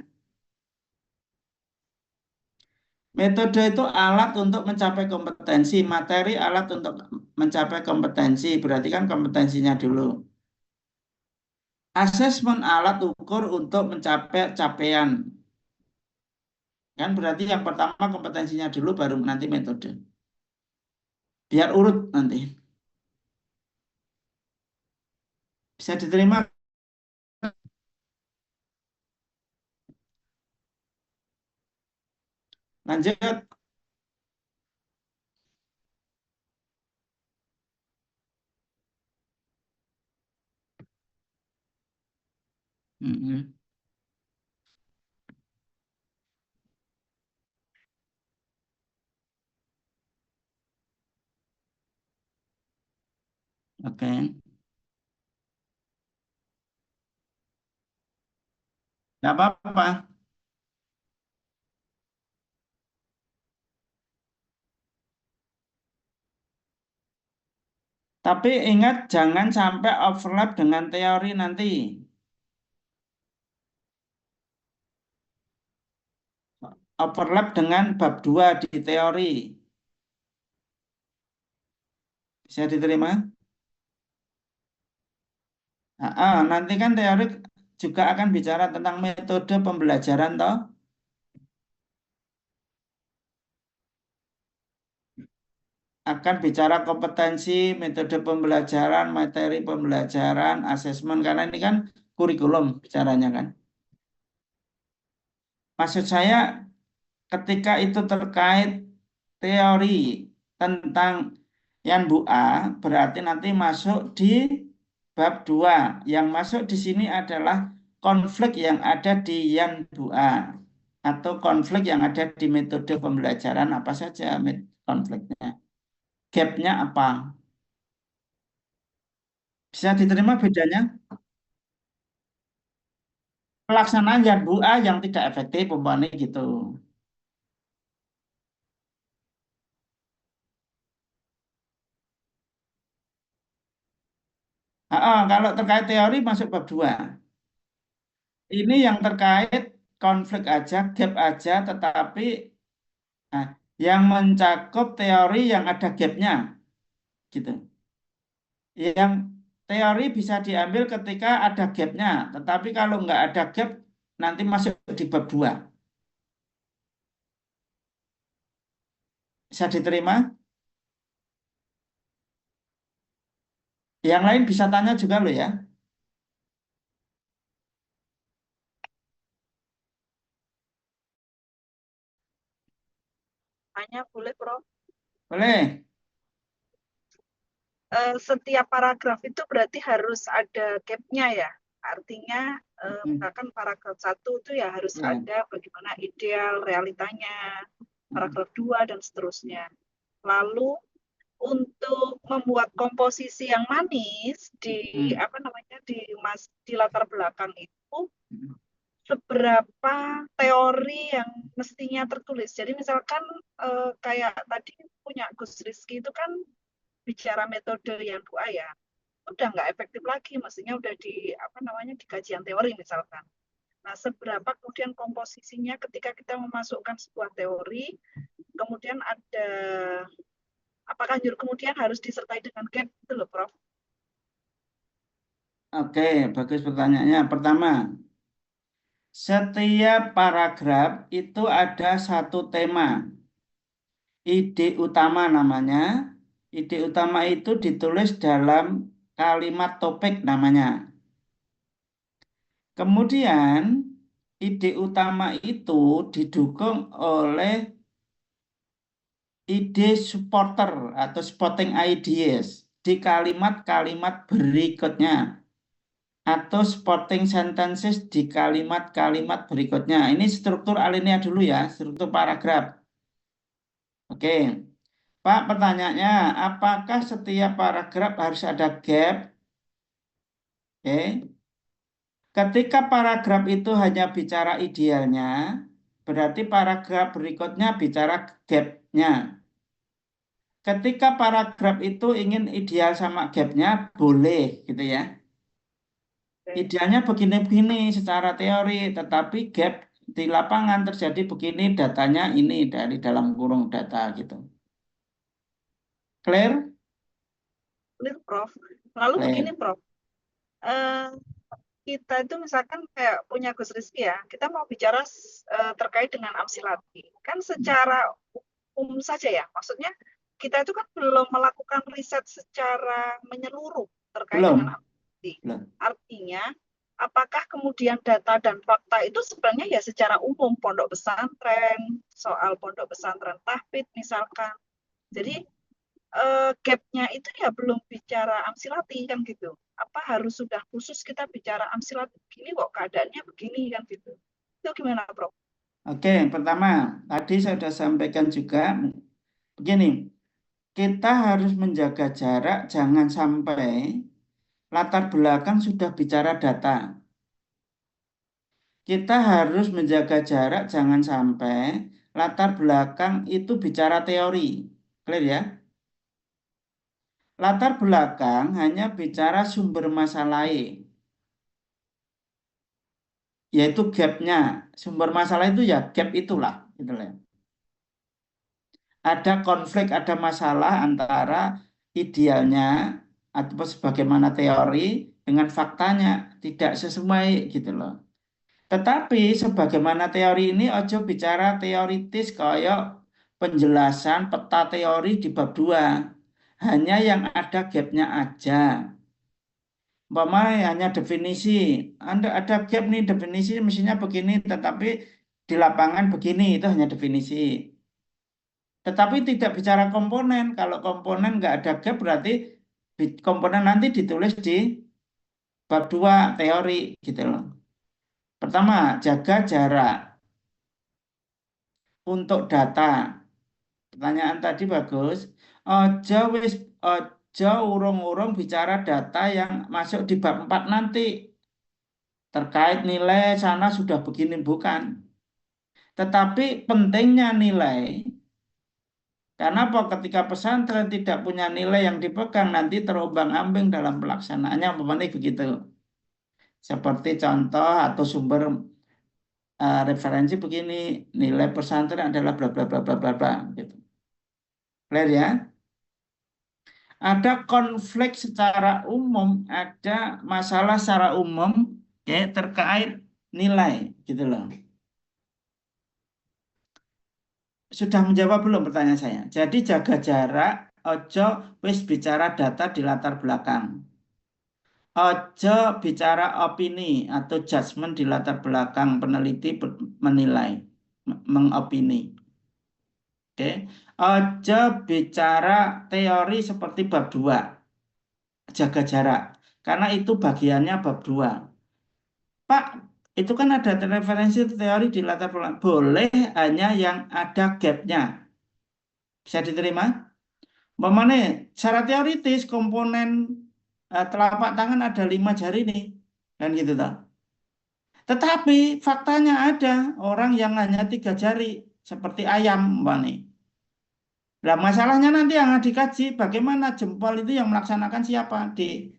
Metode itu alat untuk mencapai kompetensi. Materi alat untuk mencapai kompetensi. Berarti kan kompetensinya dulu. Asesmen alat ukur untuk mencapai capaian. Kan berarti yang pertama kompetensinya dulu, baru nanti metode. Biar urut nanti. Bisa diterima? Lanjut. Mm-mm. Oke. Nggak apa-apa. Tapi ingat jangan sampai overlap dengan teori nanti. Overlap dengan bab 2 di teori. Bisa diterima? Nanti kan teori juga akan bicara tentang metode pembelajaran toh. Akan bicara kompetensi, metode pembelajaran, materi pembelajaran, asesmen, karena ini kan kurikulum bicaranya kan. Maksud saya ketika itu terkait teori tentang Yan Bu A, berarti nanti masuk di bab 2. Yang masuk di sini adalah konflik yang ada di Yan Bu A atau konflik yang ada di metode pembelajaran apa saja konfliknya. Gapnya apa? Bisa diterima bedanya? Pelaksanaan Yan Bu A yang tidak efektif umpamanya gitu. Kalau terkait teori masuk bab 2. Ini yang terkait konflik aja, gap aja, tetapi yang mencakup teori yang ada gapnya, gitu. Yang teori bisa diambil ketika ada gapnya, tetapi kalau nggak ada gap, nanti masuk di bab 2. Bisa diterima? Yang lain bisa tanya juga loh ya. Tanya boleh, Prof. Boleh. Setiap paragraf itu berarti harus ada gap-nya ya. Artinya misalkan paragraf 1 itu ya harus ada bagaimana ideal, realitanya, paragraf 2 dan seterusnya. Lalu untuk membuat komposisi yang manis di di latar belakang itu seberapa teori yang mestinya tertulis. Jadi misalkan kayak tadi punya Gus Rizky itu kan bicara metode yang Bu A ya, udah nggak efektif lagi, mestinya udah di di kajian teori misalkan. Nah, seberapa kemudian komposisinya ketika kita memasukkan sebuah teori, kemudian ada apakah kemudian harus disertai dengan gap itu loh, Prof? Oke, bagus pertanyaannya. Pertama, setiap paragraf itu ada satu tema. Ide utama namanya. Ide utama itu ditulis dalam kalimat topik namanya. Kemudian ide utama itu didukung oleh ide supporter atau supporting ideas di kalimat-kalimat berikutnya atau supporting sentences di kalimat-kalimat berikutnya. Ini struktur alinea dulu ya, struktur paragraf. Oke. Pak, pertanyaannya, apakah setiap paragraf harus ada gap? Oke. Ketika paragraf itu hanya bicara idealnya, berarti paragraf berikutnya bicara gap-nya. Ketika paragraf itu ingin ideal sama gap-nya, boleh gitu ya. Oke. Idealnya begini-begini secara teori, tetapi gap di lapangan terjadi begini, datanya ini dari dalam kurung data gitu. Clear? Clear, Prof. Lalu begini, Clear. Prof. Eh, kita itu misalkan kayak punya Gus Rizky ya, kita mau bicara terkait dengan amsilati. Kan secara umum saja ya, maksudnya kita itu kan belum melakukan riset secara menyeluruh terkait dengan Belum. amsilati. Belum. Artinya, apakah kemudian data dan fakta itu sebenarnya ya secara umum, pondok pesantren, soal pondok pesantren tahfidz misalkan. Jadi gap-nya itu ya belum bicara amsilati kan gitu. Apa harus sudah khusus kita bicara amsilati begini kok keadaannya begini kan gitu. Itu gimana, Prof? Oke, pertama, tadi saya sudah sampaikan juga begini, kita harus menjaga jarak, jangan sampai latar belakang sudah bicara data. Kita harus menjaga jarak, jangan sampai latar belakang itu bicara teori. Clear ya? Latar belakang hanya bicara sumber masalah, yaitu gap-nya. Sumber masalah itu ya gap itulah. Gitu lah. Ada konflik, ada masalah antara idealnya atau sebagaimana teori dengan faktanya tidak sesuai gitu loh. Tetapi sebagaimana teori ini ojo bicara teoritis kayak penjelasan peta teori di bab 2. Hanya yang ada gapnya aja. Umpama hanya definisi. Anda ada gap nih definisi mestinya begini tetapi di lapangan begini itu hanya definisi. Tetapi tidak bicara komponen. Kalau komponen nggak ada gap berarti komponen nanti ditulis di bab 2 teori gitu loh. Pertama, jaga jarak untuk data. Pertanyaan tadi bagus. Ojo wis ojo urung-urung bicara data yang masuk di bab 4 nanti. Terkait nilai sana sudah begini bukan. Tetapi pentingnya nilai. Karena apa? Ketika pesantren tidak punya nilai yang dipegang nanti terombang-ambing dalam pelaksanaannya umpamanya begitu. Seperti contoh atau sumber referensi begini, nilai pesantren adalah bla bla bla bla bla bla gitu. Clear ya? Ada konflik secara umum, ada masalah secara umum ya terkait nilai gitu loh. Sudah menjawab belum pertanyaan saya? Jadi jaga jarak, ojo wis bicara data di latar belakang. Ojo bicara opini atau judgement di latar belakang peneliti menilai, mengopini. Oke. Ojo bicara teori seperti bab 2. Jaga jarak. Karena itu bagiannya bab 2. Pak, itu kan ada referensi teori di latar belakang. Boleh hanya yang ada gapnya. Bisa diterima? Umpamanya secara teoritis komponen telapak tangan ada 5 jari nih. Dan gitu toh. Tetapi faktanya ada orang yang hanya 3 jari. Seperti ayam umpamanya. Nah, masalahnya nanti yang dikaji bagaimana jempol itu yang melaksanakan siapa di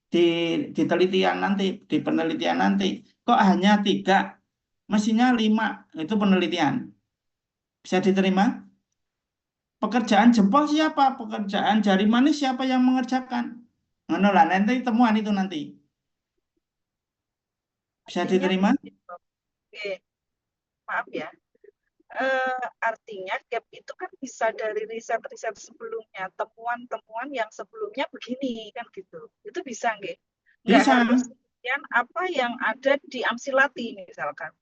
di telitian nanti, di penelitian nanti. Kok hanya 3, mestinya 5 itu penelitian. Bisa diterima? Pekerjaan jempol siapa? Pekerjaan jari manis siapa yang mengerjakan? Ngono lah, nanti temuan itu nanti. Bisa Artinya, diterima? oke, maaf ya. Artinya gap itu kan bisa dari riset-riset sebelumnya, temuan-temuan yang sebelumnya begini kan gitu. Itu bisa nggak? Nggak Bisa. harus kemudian apa yang ada di Amsilati misalkan.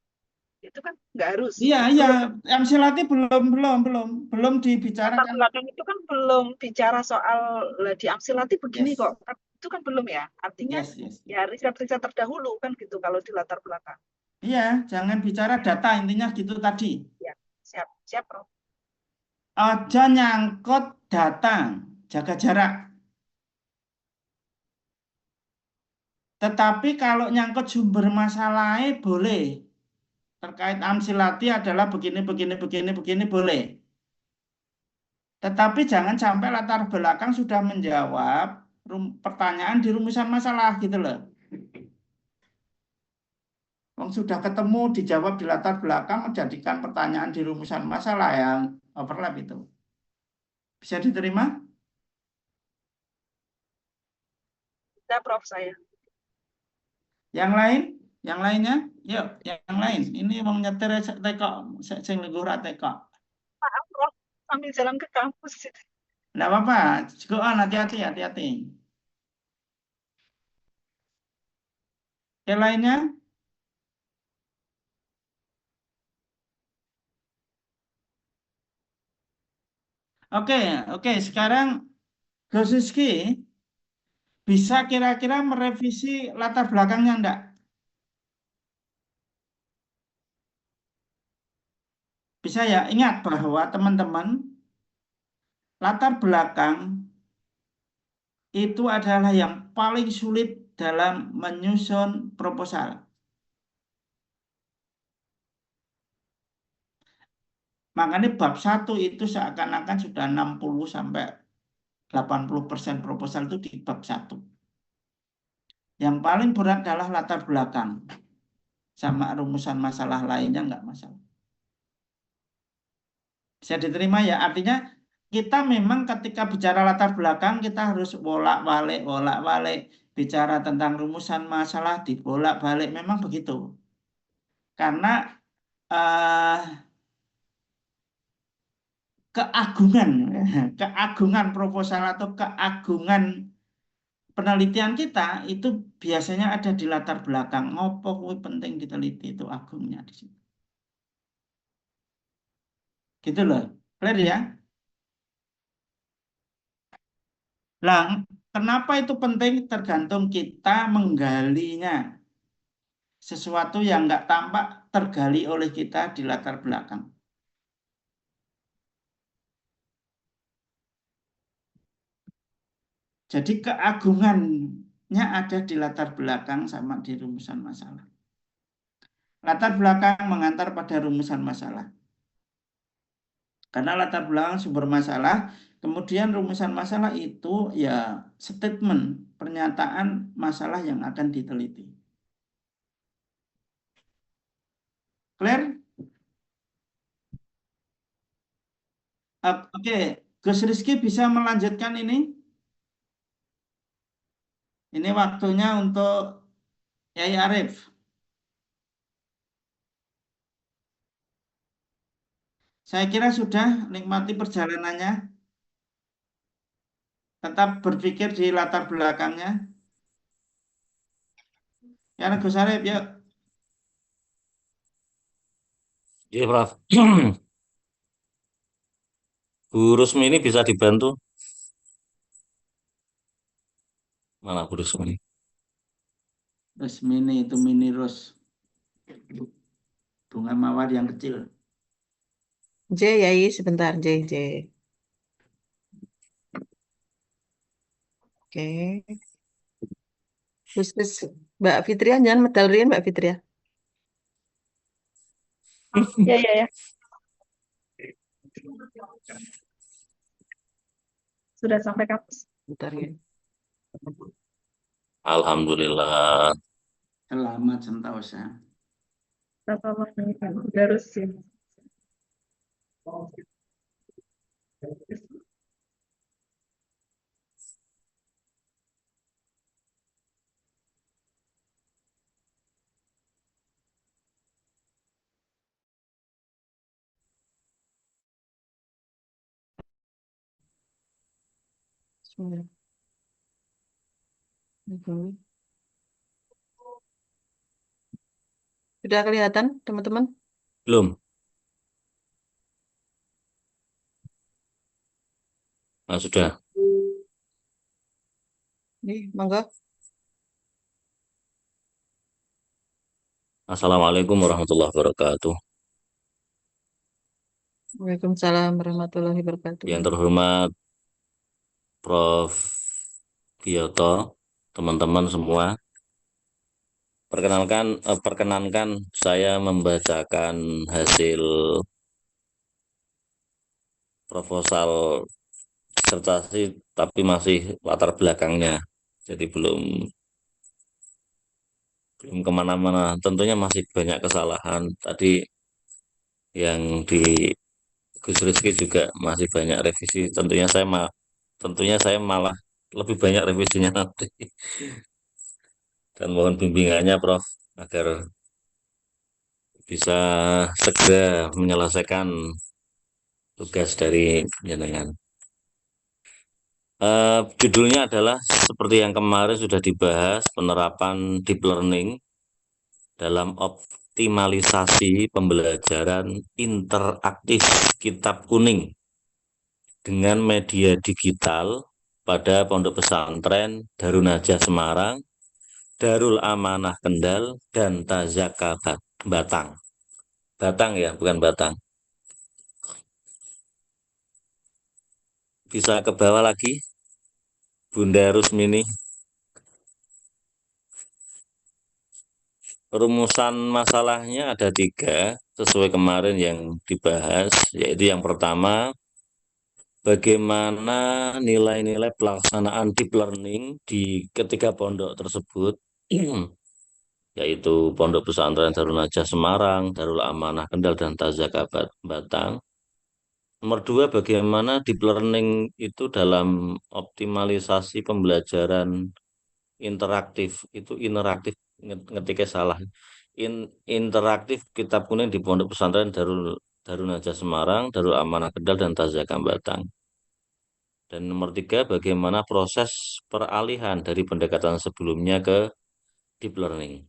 Itu kan nggak harus. Iya, iya. Belum, Amsilati belum latar dibicarakan. belakang itu kan belum bicara soal di Amsilati begini Yes. kok. Kan itu kan belum ya. Artinya Yes, yes. ya riset-riset terdahulu kan gitu kalau di latar belakang. Iya, jangan bicara data intinya gitu tadi. Ya, siap, siap, Prof. Aja nyangkut data, jaga jarak. Tetapi kalau nyangkut sumber masalahnya boleh. Terkait amsilati adalah begini, begini, begini, begini boleh. Tetapi jangan sampai latar belakang sudah menjawab pertanyaan di rumusan masalah gitu loh. Wong sudah ketemu dijawab di latar belakang menjadikan pertanyaan di rumusan masalah yang overlap itu. Bisa diterima? Bisa, Prof, saya. Yang lain? Yang lainnya? Yuk, yang lain. Ini mau nyetir tekok, sing lungguh ra tekok. Maaf, Prof, sambil jalan ke kampus. Enggak apa-apa, on, hati-hati, hati-hati. Yang lainnya? Oke, oke. Sekarang Gosuski bisa kira-kira merevisi latar belakangnya enggak? Bisa ya, ingat bahwa teman-teman latar belakang itu adalah yang paling sulit dalam menyusun proposal. Makanya bab 1 itu seakan-akan sudah 60 sampai 80% proposal itu di bab 1. Yang paling berat adalah latar belakang. Sama rumusan masalah lainnya enggak masalah. Bisa diterima ya, artinya kita memang ketika bicara latar belakang kita harus bolak-balik. Bicara tentang rumusan masalah dibolak-balik, memang begitu. Karena eh, keagungan, keagungan proposal atau keagungan penelitian kita itu biasanya ada di latar belakang. Ngopo kuwi penting diteliti itu agungnya di situ. Gitu loh. Clear ya? Lah, kenapa itu penting? Tergantung kita menggalinya. Sesuatu yang nggak tampak tergali oleh kita di latar belakang. Jadi keagungannya ada di latar belakang sama di rumusan masalah. Latar belakang mengantar pada rumusan masalah. Karena latar belakang sumber masalah, kemudian rumusan masalah itu ya statement, pernyataan masalah yang akan diteliti. Clear? Oke, Gus Rizky bisa melanjutkan ini? Ini waktunya untuk Yai Arif. Saya kira sudah nikmati perjalanannya. Tetap berpikir di latar belakangnya. Ya, Gus Arif, yuk. Iya, Prof. Bu Rusmi ini bisa dibantu. Mana Bu Rusmi? Terus mini itu mini rose. Bunga mawar yang kecil. J, Yai, sebentar, J, J. Oke. Khusus Mbak Fitria, jangan medal rian Mbak Fitria. Ya, ya, ya. Sudah sampai kampus. Bentar ya. Alhamdulillah. Selamat sentosa. Sama harus ya. Bismillah. Mhm. Sudah kelihatan, teman-teman? Belum? Nah, sudah. Nih, monggo. Assalamualaikum warahmatullahi wabarakatuh. Waalaikumsalam warahmatullahi wabarakatuh. Yang terhormat Prof. Giyoto, teman-teman semua. Perkenankan saya membacakan hasil proposal disertasi, tapi masih latar belakangnya. Jadi belum belum kemana-mana. Tentunya masih banyak kesalahan. Tadi yang di Gus Rizky juga masih banyak revisi. Tentunya saya malah lebih banyak revisinya nanti. Dan mohon bimbingannya, Prof, agar bisa segera menyelesaikan tugas dari jenengan. Judulnya adalah seperti yang kemarin sudah dibahas, penerapan deep learning dalam optimalisasi pembelajaran interaktif kitab kuning dengan media digital pada Pondok Pesantren Darun Najah Semarang, Darul Amanah Kendal, dan Tazaka Batang. Batang ya, bukan Batang. Bisa ke bawah lagi, Bunda Rusmini. Rumusan masalahnya ada 3, sesuai kemarin yang dibahas, yaitu yang pertama, bagaimana nilai-nilai pelaksanaan deep learning di ketiga pondok tersebut, yaitu Pondok Pesantren Darul Najah Semarang, Darul Amanah Kendal, dan Tazaka Batang. Nomor 2, bagaimana deep learning itu dalam optimalisasi pembelajaran interaktif, itu interaktif, ngetiknya salah. Interaktif kitab kuning di Pondok Pesantren Darul Najah Semarang, Darul Amanah Kendal, dan Tazaka Batang. Dan nomor 3, bagaimana proses peralihan dari pendekatan sebelumnya ke deep learning.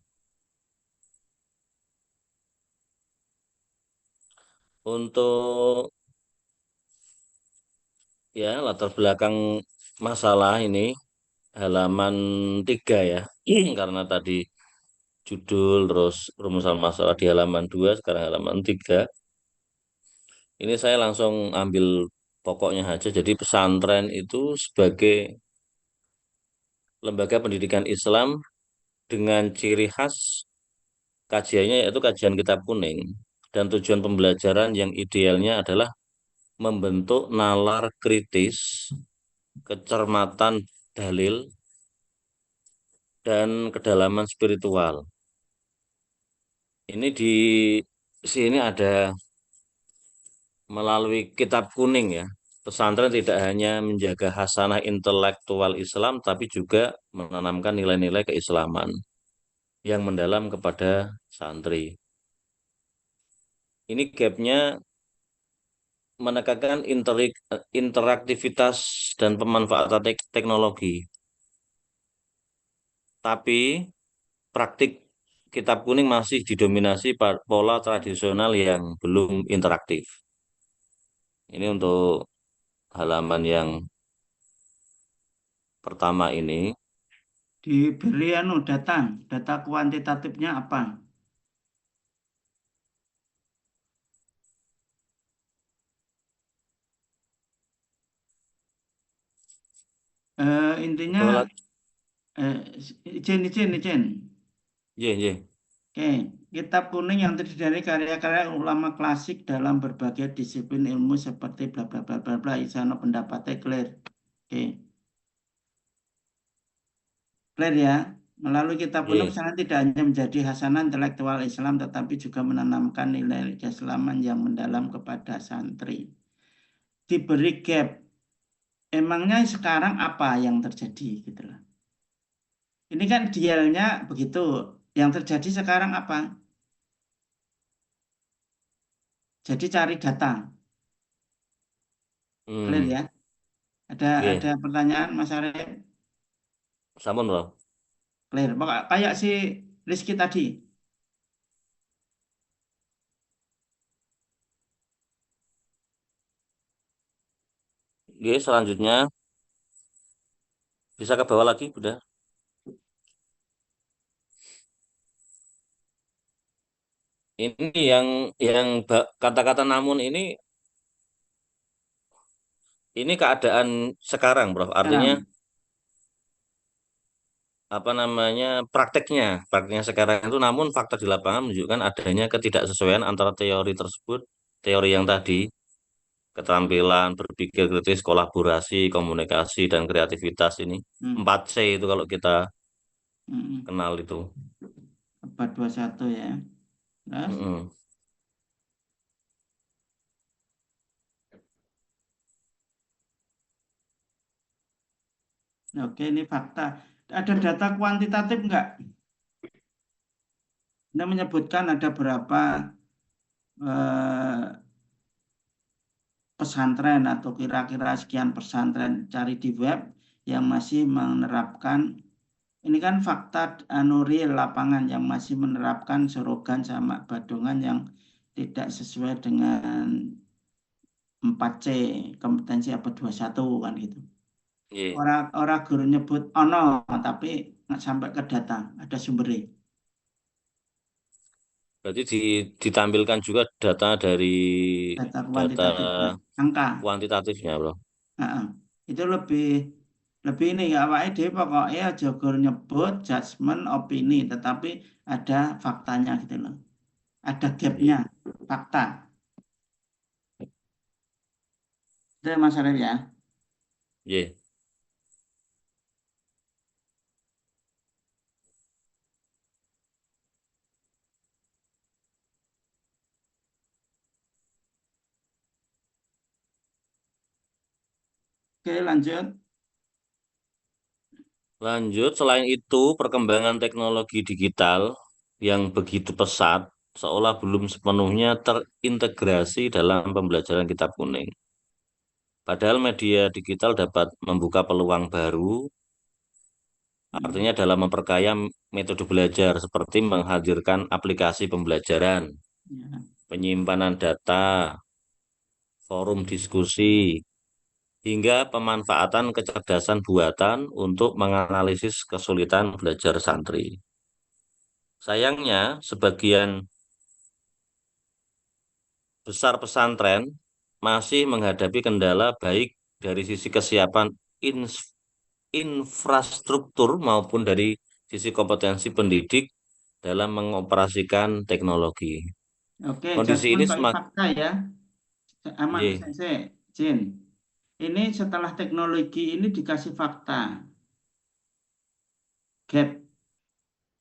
Untuk ya latar belakang masalah ini halaman 3 ya, karena tadi judul terus rumusan masalah di halaman 2, sekarang halaman 3. Ini saya langsung ambil pokoknya aja. Jadi pesantren itu sebagai lembaga pendidikan Islam dengan ciri khas kajiannya yaitu kajian kitab kuning. Dan tujuan pembelajaran yang idealnya adalah membentuk nalar kritis, kecermatan dalil, dan kedalaman spiritual. Ini di sini ada melalui kitab kuning ya. Pesantren tidak hanya menjaga hasanah intelektual Islam, tapi juga menanamkan nilai-nilai keislaman yang mendalam kepada santri. Ini gapnya menekankan interaktivitas dan pemanfaatan teknologi. Tapi praktik kitab kuning masih didominasi pola tradisional yang belum interaktif. Ini untuk halaman yang pertama ini. Diberi data kuantitatifnya apa? Ke Intinya, bawah lagi. eh, izin. Ye, ye. Oke, kitab kuning yang terdiri dari karya-karya ulama klasik dalam berbagai disiplin ilmu seperti bla bla bla bla bla, Isano pendapatnya clear. Oke, clear ya. Melalui kitab kuning Ye. pesantren tidak hanya menjadi hasanah intelektual Islam, tetapi juga menanamkan nilai keislaman yang mendalam kepada santri. Diberi gap, emangnya sekarang apa yang terjadi gitu loh. Ini kan idealnya begitu. Yang terjadi sekarang apa? Jadi cari data. Clear Hmm. ya? Ada Ye. pertanyaan Mas Arif? Sampun, Bro. Clear. Kayak si Rizky tadi. Ye, selanjutnya bisa ke bawah lagi, udah. Ini yang kata-kata namun ini Ini keadaan sekarang, Prof. Artinya Sekarang. apa namanya prakteknya sekarang itu, namun fakta di lapangan menunjukkan adanya ketidaksesuaian antara teori tersebut, teori yang tadi, keterampilan berpikir kritis, kolaborasi, komunikasi, dan kreativitas ini. Hmm. 4C itu kalau kita Hmm. kenal itu. Abad 21 ya. Terus? Mm-mm. Oke, ini fakta. Ada data kuantitatif enggak? Anda menyebutkan ada berapa eh, pesantren atau kira-kira sekian pesantren, cari di web yang masih menerapkan, ini kan fakta real lapangan yang masih menerapkan slogan sama badungan yang tidak sesuai dengan 4C, kompetensi abad 21 kan gitu. Iya. Orang guru nyebut ono tapi nggak sampai ke data, ada sumbernya. Berarti ditampilkan juga data dari Data data kuantitatifnya, angka. kuantitatifnya, Bro. Heeh. Itu lebih lebih ini ya awake dhewe pokoknya aja gur nyebut judgement opini tetapi ada faktanya gitu loh. Ada gapnya, Iya. fakta. Itu Mas Arif ya. Iya. Oke, lanjut. Lanjut, selain itu, perkembangan teknologi digital yang begitu pesat seolah belum sepenuhnya terintegrasi dalam pembelajaran kitab kuning. Padahal media digital dapat membuka peluang baru, Hmm, artinya dalam memperkaya metode belajar, seperti menghadirkan aplikasi pembelajaran, ya. penyimpanan data, forum diskusi, hingga pemanfaatan kecerdasan buatan untuk menganalisis kesulitan belajar santri. Sayangnya, sebagian besar pesantren masih menghadapi kendala baik dari sisi kesiapan infrastruktur maupun dari sisi kompetensi pendidik dalam mengoperasikan teknologi. Oke, Kondisi judgement ini pakai semakin fakta ya. Aman, saya, Jin. Ini setelah teknologi ini dikasih fakta, gap.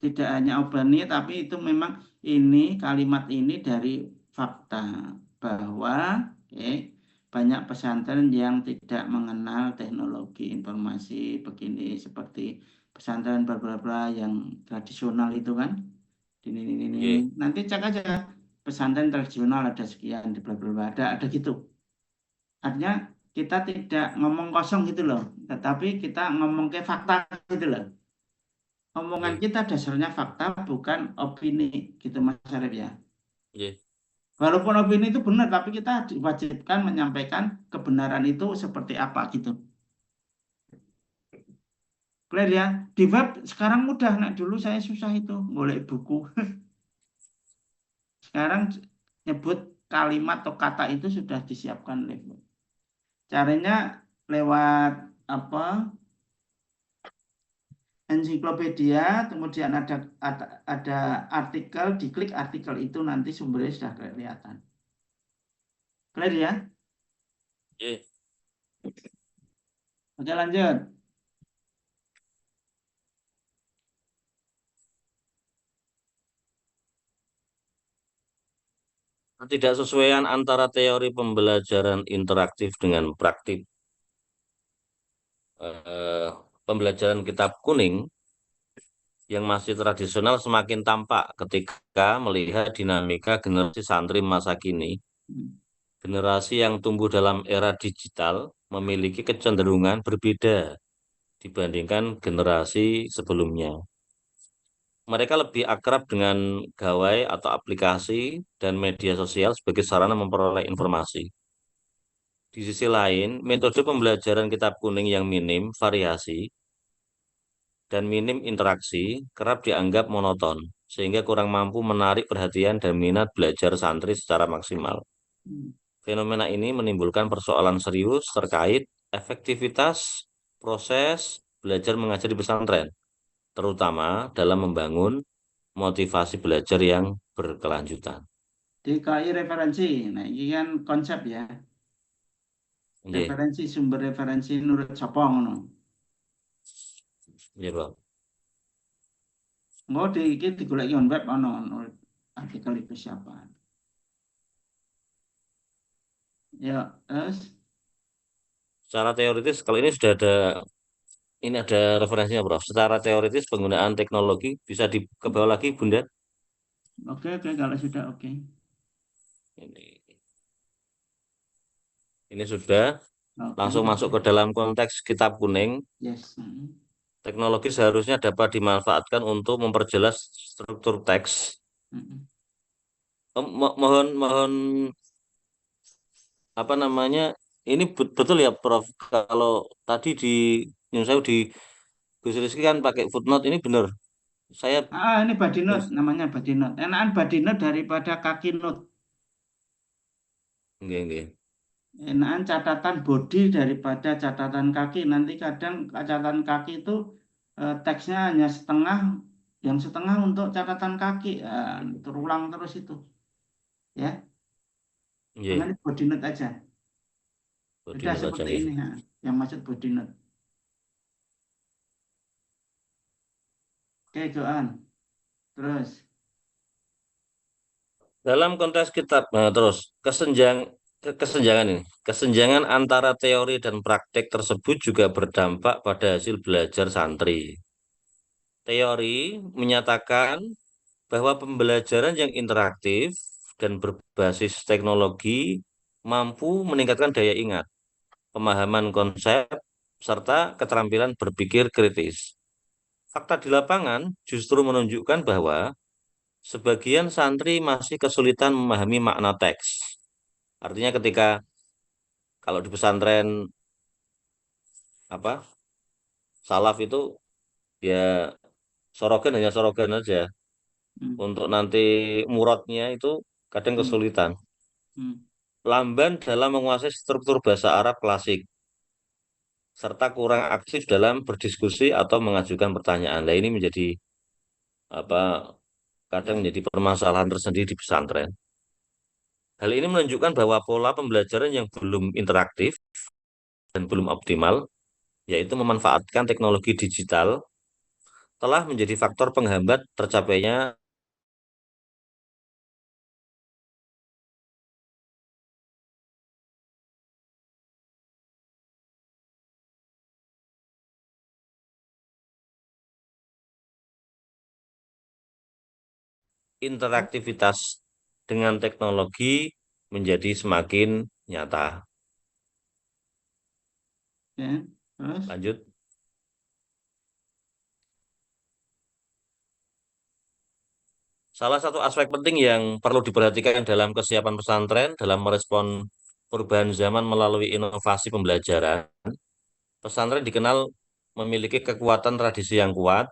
Tidak hanya opini, tapi itu memang ini kalimat ini dari fakta bahwa banyak pesantren yang tidak mengenal teknologi informasi begini seperti pesantren bla bla bla yang tradisional itu kan. Ini. Ye, Nanti cek aja pesantren tradisional ada sekian di bla bla bla ada gitu. Artinya kita tidak ngomong kosong gitu loh, tetapi kita ngomong ke fakta gitu loh. Omongan ye, kita dasarnya fakta bukan opini gitu Mas Arif ya. ye, Walaupun opini itu benar tapi kita diwajibkan menyampaikan kebenaran itu seperti apa gitu. Clear ya? Di web sekarang mudah, nah dulu saya susah itu golek buku. Sekarang nyebut kalimat atau kata itu sudah disiapkan oleh web. Caranya lewat apa? Ensiklopedia, kemudian ada artikel, diklik artikel itu nanti sumbernya sudah kelihatan. Clear ya? ye. Oke lanjut. Ketidaksesuaian antara teori pembelajaran interaktif dengan praktik eh, pembelajaran kitab kuning yang masih tradisional semakin tampak ketika melihat dinamika generasi santri masa kini. Generasi yang tumbuh dalam era digital memiliki kecenderungan berbeda dibandingkan generasi sebelumnya. Mereka lebih akrab dengan gawai atau aplikasi dan media sosial sebagai sarana memperoleh informasi. Di sisi lain, metode pembelajaran kitab kuning yang minim variasi dan minim interaksi kerap dianggap monoton, sehingga kurang mampu menarik perhatian dan minat belajar santri secara maksimal. Fenomena ini menimbulkan persoalan serius terkait efektivitas proses belajar mengajar di pesantren, terutama dalam membangun motivasi belajar yang berkelanjutan. DKI referensi. Nah, ini kan konsep ya. Nggih, Referensi sumber referensi nurut sapa ngono. nggih, Bro. Engko iki digoleki on web ono nurut artikel itu siapa. Ya, terus Secara teoritis, kalau ini ada referensinya, Bro. Secara teoritis penggunaan teknologi bisa ke bawah lagi, Bunda. oke kalau sudah oke. Ini, ini sudah Oke. langsung masuk ke dalam konteks kitab kuning. Yes. Teknologi seharusnya dapat dimanfaatkan untuk memperjelas struktur teks. Mohon mohon apa namanya? Ini betul ya, Prof. Kalau tadi di Nyun Sewu di Gus Rizky kan pakai footnote, ini benar. Saya Ini body note, namanya body note. Enakan body note daripada kaki note. nggih, nggih. Enakan catatan body daripada catatan kaki. Nanti kadang catatan kaki itu teksnya hanya setengah, yang setengah untuk catatan kaki. Terulang terus itu. Ya, Nggih, makanya body note aja. body Sudah note aja seperti nggih. ini, ya. Yang maksud body note. Oke, Joan. Terus. Dalam konteks kitab, nah, terus kesenjangan ini, kesenjangan antara teori dan praktek tersebut juga berdampak pada hasil belajar santri. Teori menyatakan bahwa pembelajaran yang interaktif dan berbasis teknologi mampu meningkatkan daya ingat, pemahaman konsep, serta keterampilan berpikir kritis. Fakta di lapangan justru menunjukkan bahwa sebagian santri masih kesulitan memahami makna teks. Artinya ketika kalau di pesantren apa salaf itu ya sorogan hanya sorogan aja. Hmm. Untuk nanti murodnya itu kadang kesulitan. Lamban dalam menguasai struktur bahasa Arab klasik serta kurang aktif dalam berdiskusi atau mengajukan pertanyaan. Nah, ini menjadi apa kadang menjadi permasalahan tersendiri di pesantren. Hal ini menunjukkan bahwa pola pembelajaran yang belum interaktif dan belum optimal, yaitu memanfaatkan teknologi digital, telah menjadi faktor penghambat tercapainya interaktivitas dengan teknologi menjadi semakin nyata. Ya, terus. Lanjut. Salah satu aspek penting yang perlu diperhatikan dalam kesiapan pesantren dalam merespon perubahan zaman melalui inovasi pembelajaran, pesantren dikenal memiliki kekuatan tradisi yang kuat,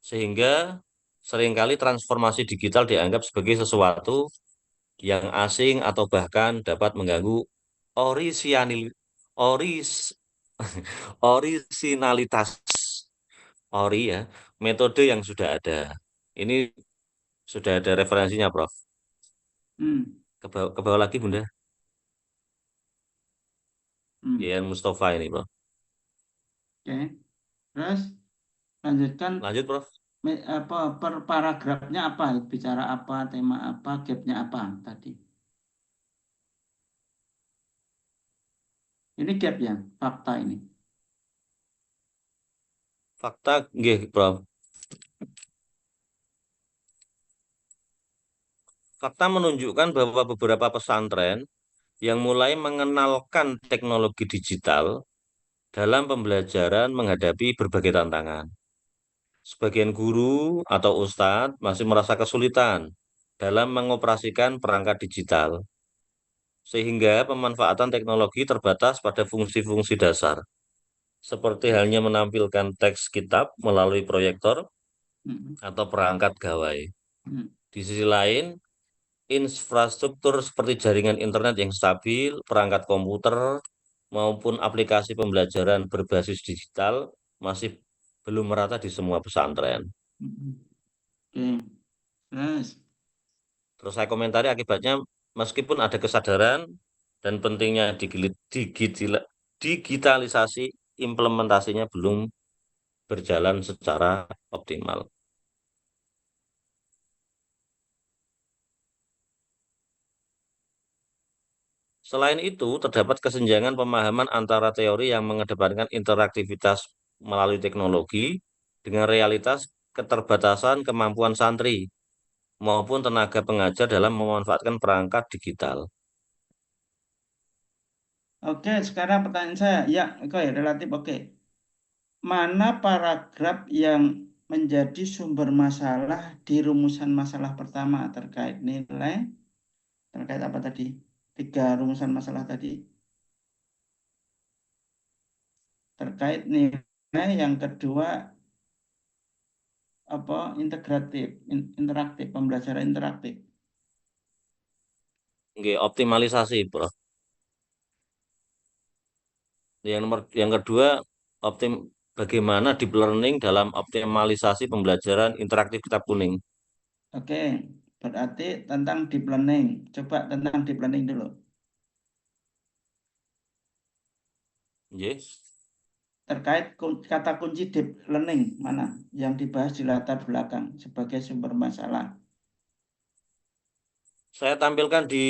sehingga seringkali transformasi digital dianggap sebagai sesuatu yang asing atau bahkan dapat mengganggu orisinil, oris, orisinalitas ya, metode yang sudah ada. Ini sudah ada referensinya, Prof. Ke bawah lagi, Bunda. Yan Mustafa ini, Prof. Oke, terus lanjutkan. Lanjut, Prof. Per paragrafnya apa? Bicara apa? Tema apa? Gapnya apa tadi? Ini gap ya, fakta ini. Fakta, nggih, Prof. Fakta menunjukkan bahwa beberapa pesantren yang mulai mengenalkan teknologi digital dalam pembelajaran menghadapi berbagai tantangan. Sebagian guru atau ustadz masih merasa kesulitan dalam mengoperasikan perangkat digital, sehingga pemanfaatan teknologi terbatas pada fungsi-fungsi dasar, seperti halnya menampilkan teks kitab melalui proyektor atau perangkat gawai. Di sisi lain, infrastruktur seperti jaringan internet yang stabil, perangkat komputer, maupun aplikasi pembelajaran berbasis digital masih belum merata di semua pesantren. Oke, terus. Terus saya komentari akibatnya, meskipun ada kesadaran dan pentingnya digitalisasi, implementasinya belum berjalan secara optimal. Selain itu, terdapat kesenjangan pemahaman antara teori yang mengedepankan interaktivitas melalui teknologi dengan realitas keterbatasan kemampuan santri maupun tenaga pengajar dalam memanfaatkan perangkat digital. Oke, sekarang pertanyaan saya, ya, oke, relatif oke. Mana paragraf yang menjadi sumber masalah di rumusan masalah pertama terkait nilai, terkait apa tadi? 3 rumusan masalah tadi. Terkait nilai, yang kedua apa? Interaktif, pembelajaran interaktif. Oke, optimalisasi, Bro. Yang kedua, bagaimana deep learning dalam optimalisasi pembelajaran interaktif kitab kuning. Oke, berarti tentang deep learning. Coba tentang deep learning dulu. Yes. Terkait kata kunci deep learning mana yang dibahas di latar belakang sebagai sumber masalah. Saya tampilkan di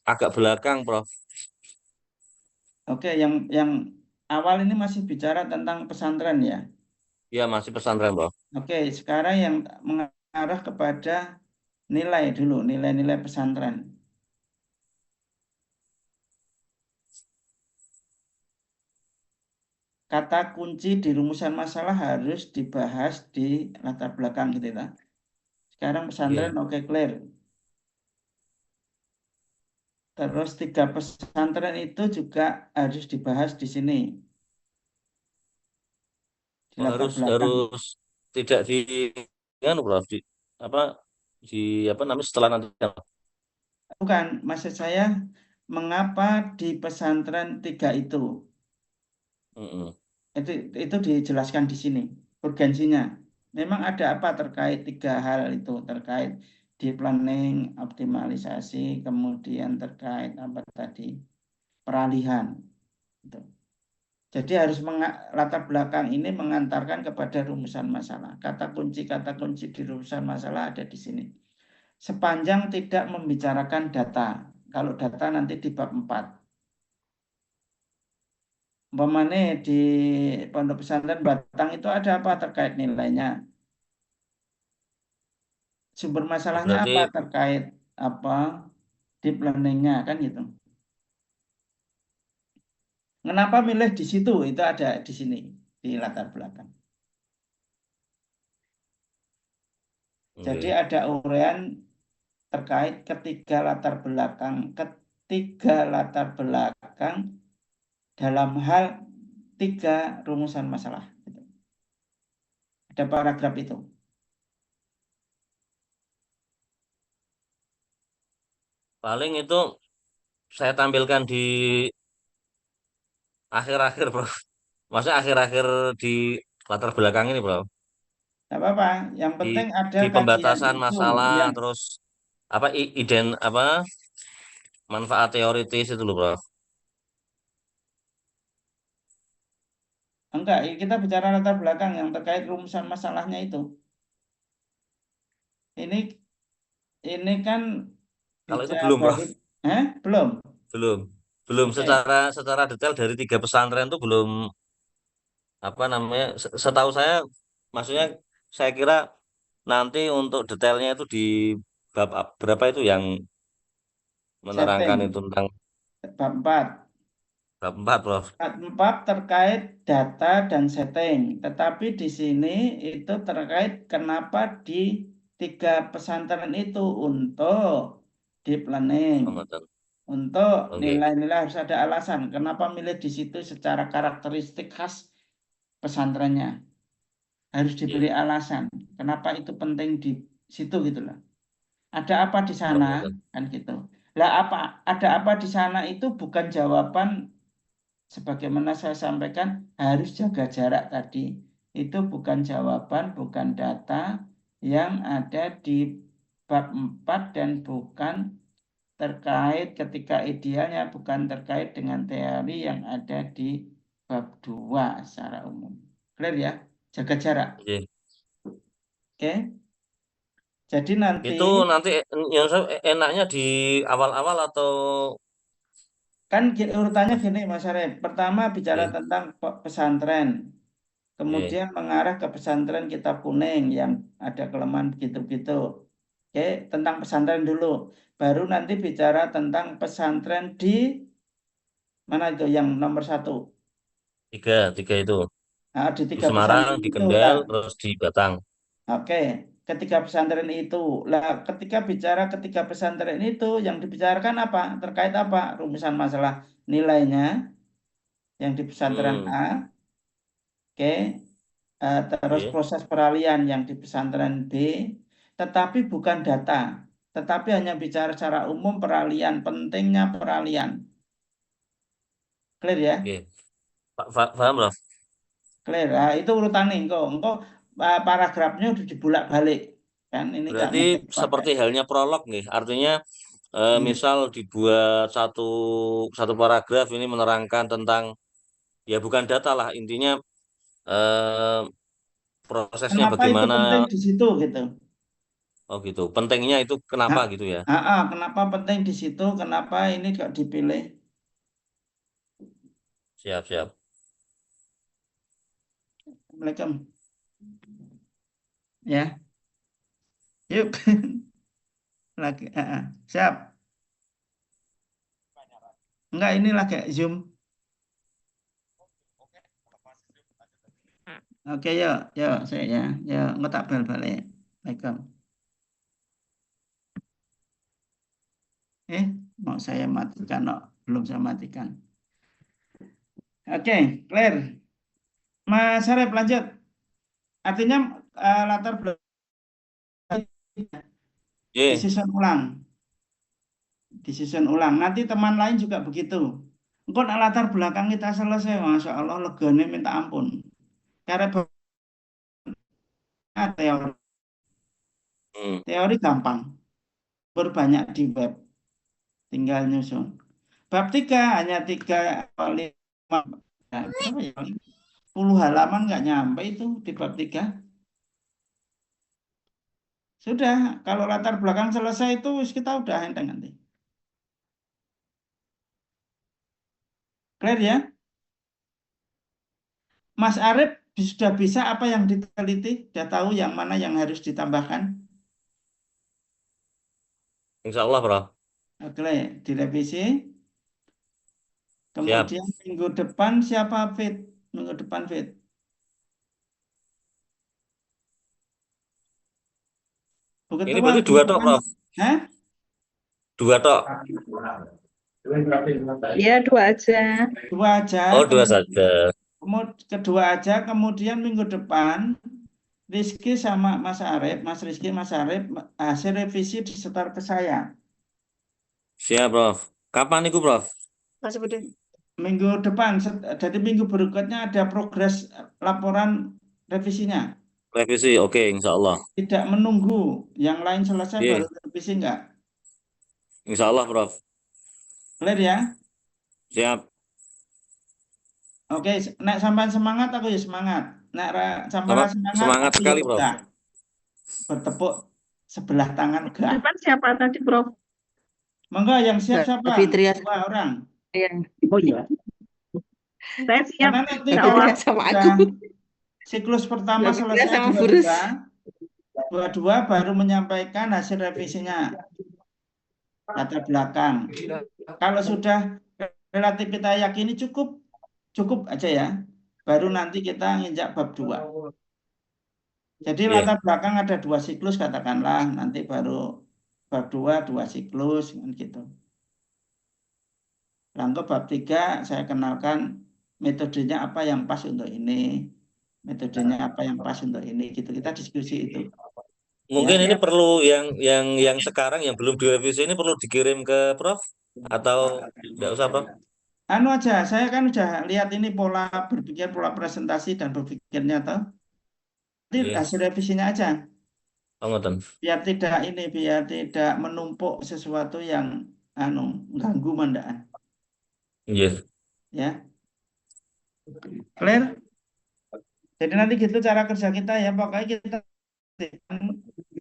agak belakang, Prof. Oke, yang awal ini masih bicara tentang pesantren ya. Ya, masih pesantren, Prof. Oke, sekarang yang mengarah kepada nilai dulu, nilai-nilai pesantren. Kata kunci di rumusan masalah harus dibahas di latar belakang gitu ya. Sekarang pesantren Iya. oke clear. Terus 3 pesantren itu juga harus dibahas di sini, di Oh, latar harus belakang. harus tidak kan, Prof. Apa di apa namanya setelah nanti. Bukan, maksud saya mengapa di pesantren 3 itu? Mm-mm. Itu dijelaskan di sini urgensinya. Memang ada apa terkait 3 hal itu, terkait deep learning, optimalisasi, kemudian terkait apa tadi, peralihan. Gitu. Jadi harus latar belakang ini mengantarkan kepada rumusan masalah. Kata kunci di rumusan masalah ada di sini. Sepanjang tidak membicarakan data. Kalau data nanti di bab 4. Umpamanya di Pondok Pesantren Batang itu ada apa terkait nilainya? Sumber Oh, masalahnya berarti apa terkait apa deep learning-nya kan gitu. Kenapa milih di situ? Itu ada di sini di latar belakang. Jadi oke. ada uraian terkait ketiga latar belakang dalam hal 3 rumusan masalah. Gitu. Ada paragraf itu. Paling itu saya tampilkan di akhir-akhir, Bro. Maksudnya akhir-akhir di latar belakang ini, Bro. Tidak apa-apa. Yang Di penting ada di kajian pembatasan itu masalah yang terus apa apa manfaat teoritis itu loh, Bro. enggak. Kita bicara latar belakang yang terkait rumusan masalahnya itu. Ini Ini kan Kalau itu bicara belum, Bro. baru, belum. Belum. Belum Oke, secara detail dari 3 pesantren itu belum apa namanya setahu saya maksudnya saya kira nanti untuk detailnya itu di berapa itu yang menerangkan setting itu tentang bab 4. bab 4, Bro. Bab 4 terkait data dan setting. Tetapi di sini itu terkait kenapa di 3 pesantren itu untuk deep learning. Ramadan. Untuk Oke. nilai-nilai harus ada alasan. Kenapa milih di situ secara karakteristik khas pesantrennya. Harus diberi Iya. alasan. Kenapa itu penting di situ gitu loh. Ada apa di sana? Kan gitu. Lah ada apa di sana itu bukan jawaban sebagaimana saya sampaikan harus jaga jarak tadi. Itu bukan jawaban, bukan data yang ada di bab 4 dan bukan terkait ketika idealnya, bukan terkait dengan teori yang ada di bab 2 secara umum. Clear ya? Jaga jarak. Oke. Oke. Jadi nanti Itu nanti yang enaknya di awal-awal atau kan urutannya gini Mas Arif. Pertama bicara oke, tentang pesantren. oke, Kemudian mengarah ke pesantren Kitab Kuning yang ada kelemahan begitu-begitu. Oke, tentang pesantren dulu. Baru nanti bicara tentang pesantren di mana itu yang nomor 1. tiga itu Nah, di di 3 Semarang, pesantren di itu Kendal, lah. terus di Batang. Oke, ketiga pesantren itu. Lah, ketika bicara ketiga pesantren itu yang dibicarakan apa? Terkait apa? Rumusan masalah nilainya yang di pesantren Hmm, A. Oke, terus oke, proses peralihan yang di pesantren B, tetapi bukan data, tetapi hanya bicara secara umum peralihan, pentingnya peralihan. Clear ya? oke. Paham, Prof? Clear. Nah, itu urutan nih, engkau paragrafnya udah dibulak-balik. Kan ini nggak Berarti mungkin pakai. seperti halnya prolog nih. Artinya Hmm. misal dibuat satu paragraf ini menerangkan tentang ya bukan data lah intinya eh, prosesnya Kenapa itu bagaimana. penting di situ gitu? Oh gitu. Pentingnya itu kenapa Nah, gitu ya? kenapa penting di situ? Kenapa ini kok dipilih? Siap, siap. Assalamualaikum. Ya, yuk. Lagi, siap. Enggak, ini lagi Zoom. Oke, yuk, yuk, saya ya, yuk, nggak tak balik. Assalamualaikum. Mau saya matikan, no. Belum saya matikan. Oke, clear. Mas Sarip, lanjut. Artinya latar belakang Ye, disusun ulang, disusun ulang. Nanti teman lain juga begitu. Engkau nak latar belakang kita selesai, Masya Allah, legane minta ampun. Karena teori, hmm. teori gampang, berbanyak di web, tinggal nyusun. Bab 3 hanya 3 apa 5, berapa ya? 10 halaman nggak nyampe itu di bab 3. Sudah, kalau latar belakang selesai itu kita udah enteng nanti. Clear ya? Mas Arif sudah bisa apa yang diteliti? Sudah tahu yang mana yang harus ditambahkan? Insya Allah, Prof. Oke, direvisi. Siap. Kemudian minggu depan siapa fit? Minggu depan fit. Bu Ini Ketua berarti minggu dua tok, depan. Prof. Hah? Dua tok. Ya, 2 aja. 2 aja. Oh, dua Kemudian, saja. kedua aja. Kemudian minggu depan Rizky sama Mas Arif, Mas Rizky, Mas Arif, hasil revisi disetor ke saya. Siap, Prof. Kapan itu, Prof? Mas Budi. Minggu depan, jadi minggu berikutnya ada progres laporan revisinya. Revisi, oke, insya Allah. Tidak menunggu yang lain selesai baru Ye, revisi enggak. insya Allah, Prof. Clear ya? Siap. Oke, nek sampai semangat aku ya semangat. Nek sampai semangat Semangat aku ya sekali, Prof. udah bertepuk sebelah tangan enggak. Depan siapa tadi, Prof? Monggo yang siap Mbak siapa? Fitria 2 orang. yang Oh iya, saya siap. Karena nanti Mbak Insya kalau Allah. Fitria sama sudah aku. siklus pertama Mbak Fitria selesai sama Burus. dua baru menyampaikan hasil revisinya latar belakang. Kalau sudah relatif kita yakini cukup aja ya. Baru nanti kita nginjak bab 2. Jadi Ye, latar belakang ada 2 siklus katakanlah, nanti baru bab 2 siklus kan gitu. Lalu bab 3 saya kenalkan metodenya apa yang pas untuk ini, metodenya apa yang pas untuk ini gitu. Kita diskusi itu. Mungkin ini Ya. perlu yang sekarang yang belum direvisi ini perlu dikirim ke Prof atau enggak usah, Prof? Anu aja, saya kan udah lihat ini pola berpikir, pola presentasi dan berpikirnya toh. Nanti Iya. hasil revisinya aja, Oh, ngoten. biar tidak menumpuk sesuatu yang anu ganggu mandaan, Iya. ya. Clear? Jadi nanti gitu cara kerja kita ya, pokoknya kita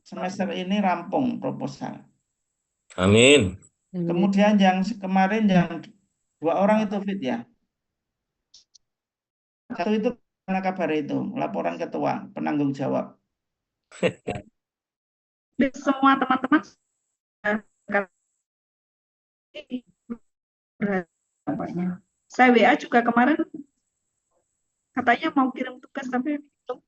semester ini rampung proposal. Amin. Kemudian yang kemarin yang 2 orang itu fit ya. Satu itu mana kabar itu? Laporan ketua, penanggung jawab. Semua teman-teman sudah berhadapannya. Saya WA juga kemarin katanya mau kirim tugas tapi belum.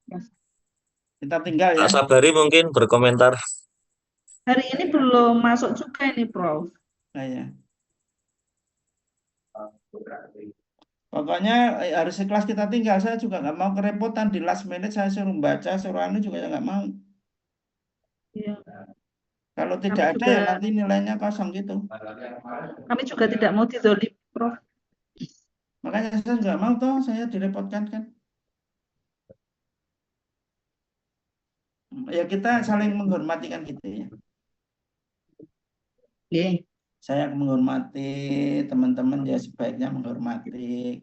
Kita tinggal ya. Pak Sabari mungkin berkomentar. Hari ini belum masuk juga ini, Prof. Nah, ya. Pokoknya harus ikhlas kita tinggal. Saya juga nggak mau kerepotan di last minute saya suruh baca, suruh anu juga nggak mau. Iya. Kalau tidak Kami ada juga, ya nanti nilainya kosong gitu. kami juga tidak mau dizolimi, Prof. Makanya saya nggak mau toh, saya direpotkan kan. Ya kita saling menghormati kan gitu ya. Oke. Saya menghormati teman-teman ya sebaiknya menghormati.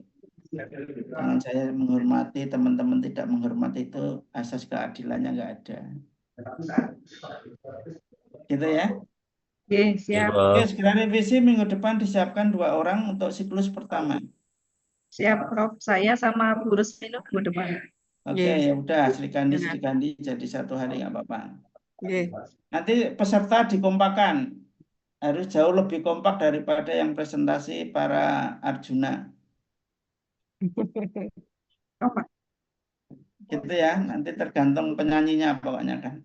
Jangan saya menghormati, teman-teman tidak menghormati, itu asas keadilannya nggak ada. Gitu ya. Oke, Iya, siap. Oke, Prof. segera revisi minggu depan disiapkan 2 orang untuk siklus pertama. Siap, Prof. Saya sama Bu Rusmino minggu depan. Oke, Iya. ya udah Sri Kandi Dengan. jadi 1 hari nggak apa-apa. Iya. Nanti peserta dikompakan, harus jauh lebih kompak daripada yang presentasi para Arjuna. Kompak. Gitu ya, nanti tergantung penyanyinya pokoknya kan.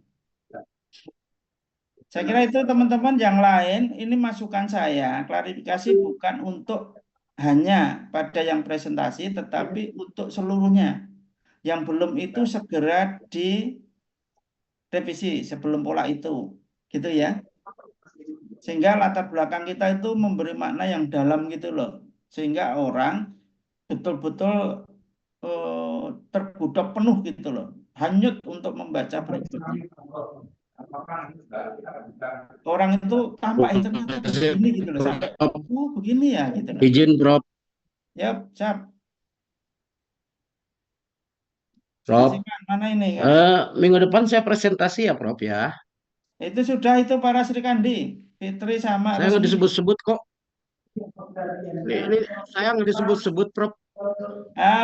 Saya kira itu teman-teman, yang lain ini masukan saya, klarifikasi bukan untuk hanya pada yang presentasi, tetapi untuk seluruhnya. Yang belum itu segera direvisi sebelum pola itu, gitu ya. Sehingga latar belakang kita itu memberi makna yang dalam gitu loh. Sehingga orang betul-betul terbudak penuh gitu loh. Hanyut untuk membaca berikutnya. Orang itu tampak ternyata begini gitu loh. Sampai, oh begini ya gitu loh. Izin, Prof. Ya, siap. Prof. Silakan, mana ini? Minggu depan saya presentasi ya, Prof ya. Itu sudah, itu para Sri Kandi, Fitri sama Saya nggak Resmi. disebut-sebut kok. Ini saya nggak disebut-sebut, Prof.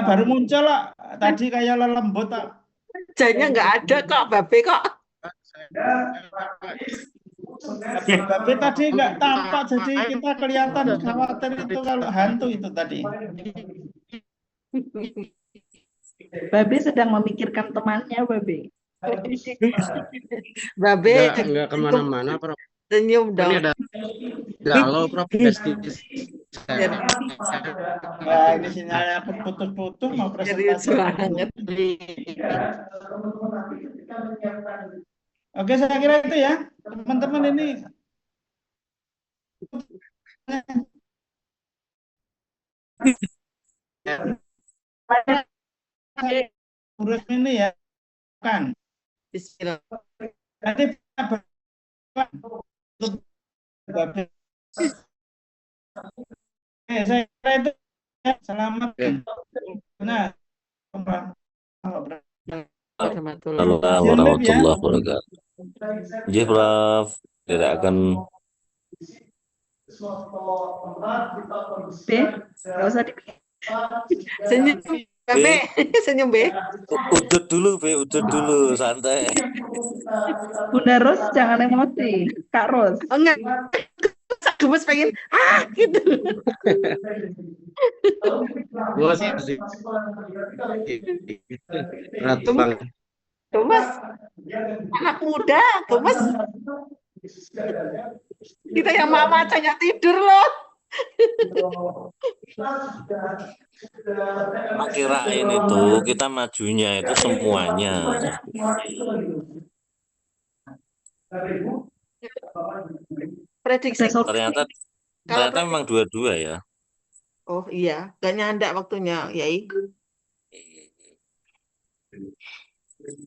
Baru muncul lah. Tadi kayak lelembut. Jadinya nggak ada kok, Babe kok. Tapi tadi nggak tampak, jadi kita kelihatan khawatir itu kalau hantu itu tadi. Babe sedang memikirkan temannya, Babe. Babe, Nggak kemana-mana, Prof. senyum Ini dong. ada galau, Prof. Besties. Wah, ini sinyalnya putus-putus mau Serius presentasi. banget. Oke, saya kira itu ya. Teman-teman ini urus ini ya, kan. Bismillah. Nanti saya kira itu ya. Selamat. Nah, Warahmatullahi Warahmatullahi wabarakatuh. Iya, Prof. Tidak akan B, nggak usah dipikir. senyum, Babe. Senyum, Be. udut dulu, Be, udut dulu, santai. Bunda Ros, jangan emosi. Kak Ros. Oh, enggak. Gemes pengen gitu. Gua sih berat banget. Gemes. Anak muda, gemes. Kita yang mama aja tidur loh. Kirain itu kita majunya itu semuanya. Prediksi. Ada solusi. Ternyata Kalau ternyata memang dua-dua ya. oh iya, gak nyandak waktunya, Yai.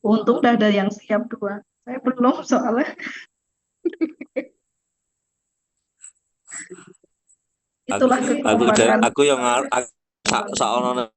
Untung udah ada yang siap 2. Saya belum soalnya. Itulah Aku kekompakan. aku yang saono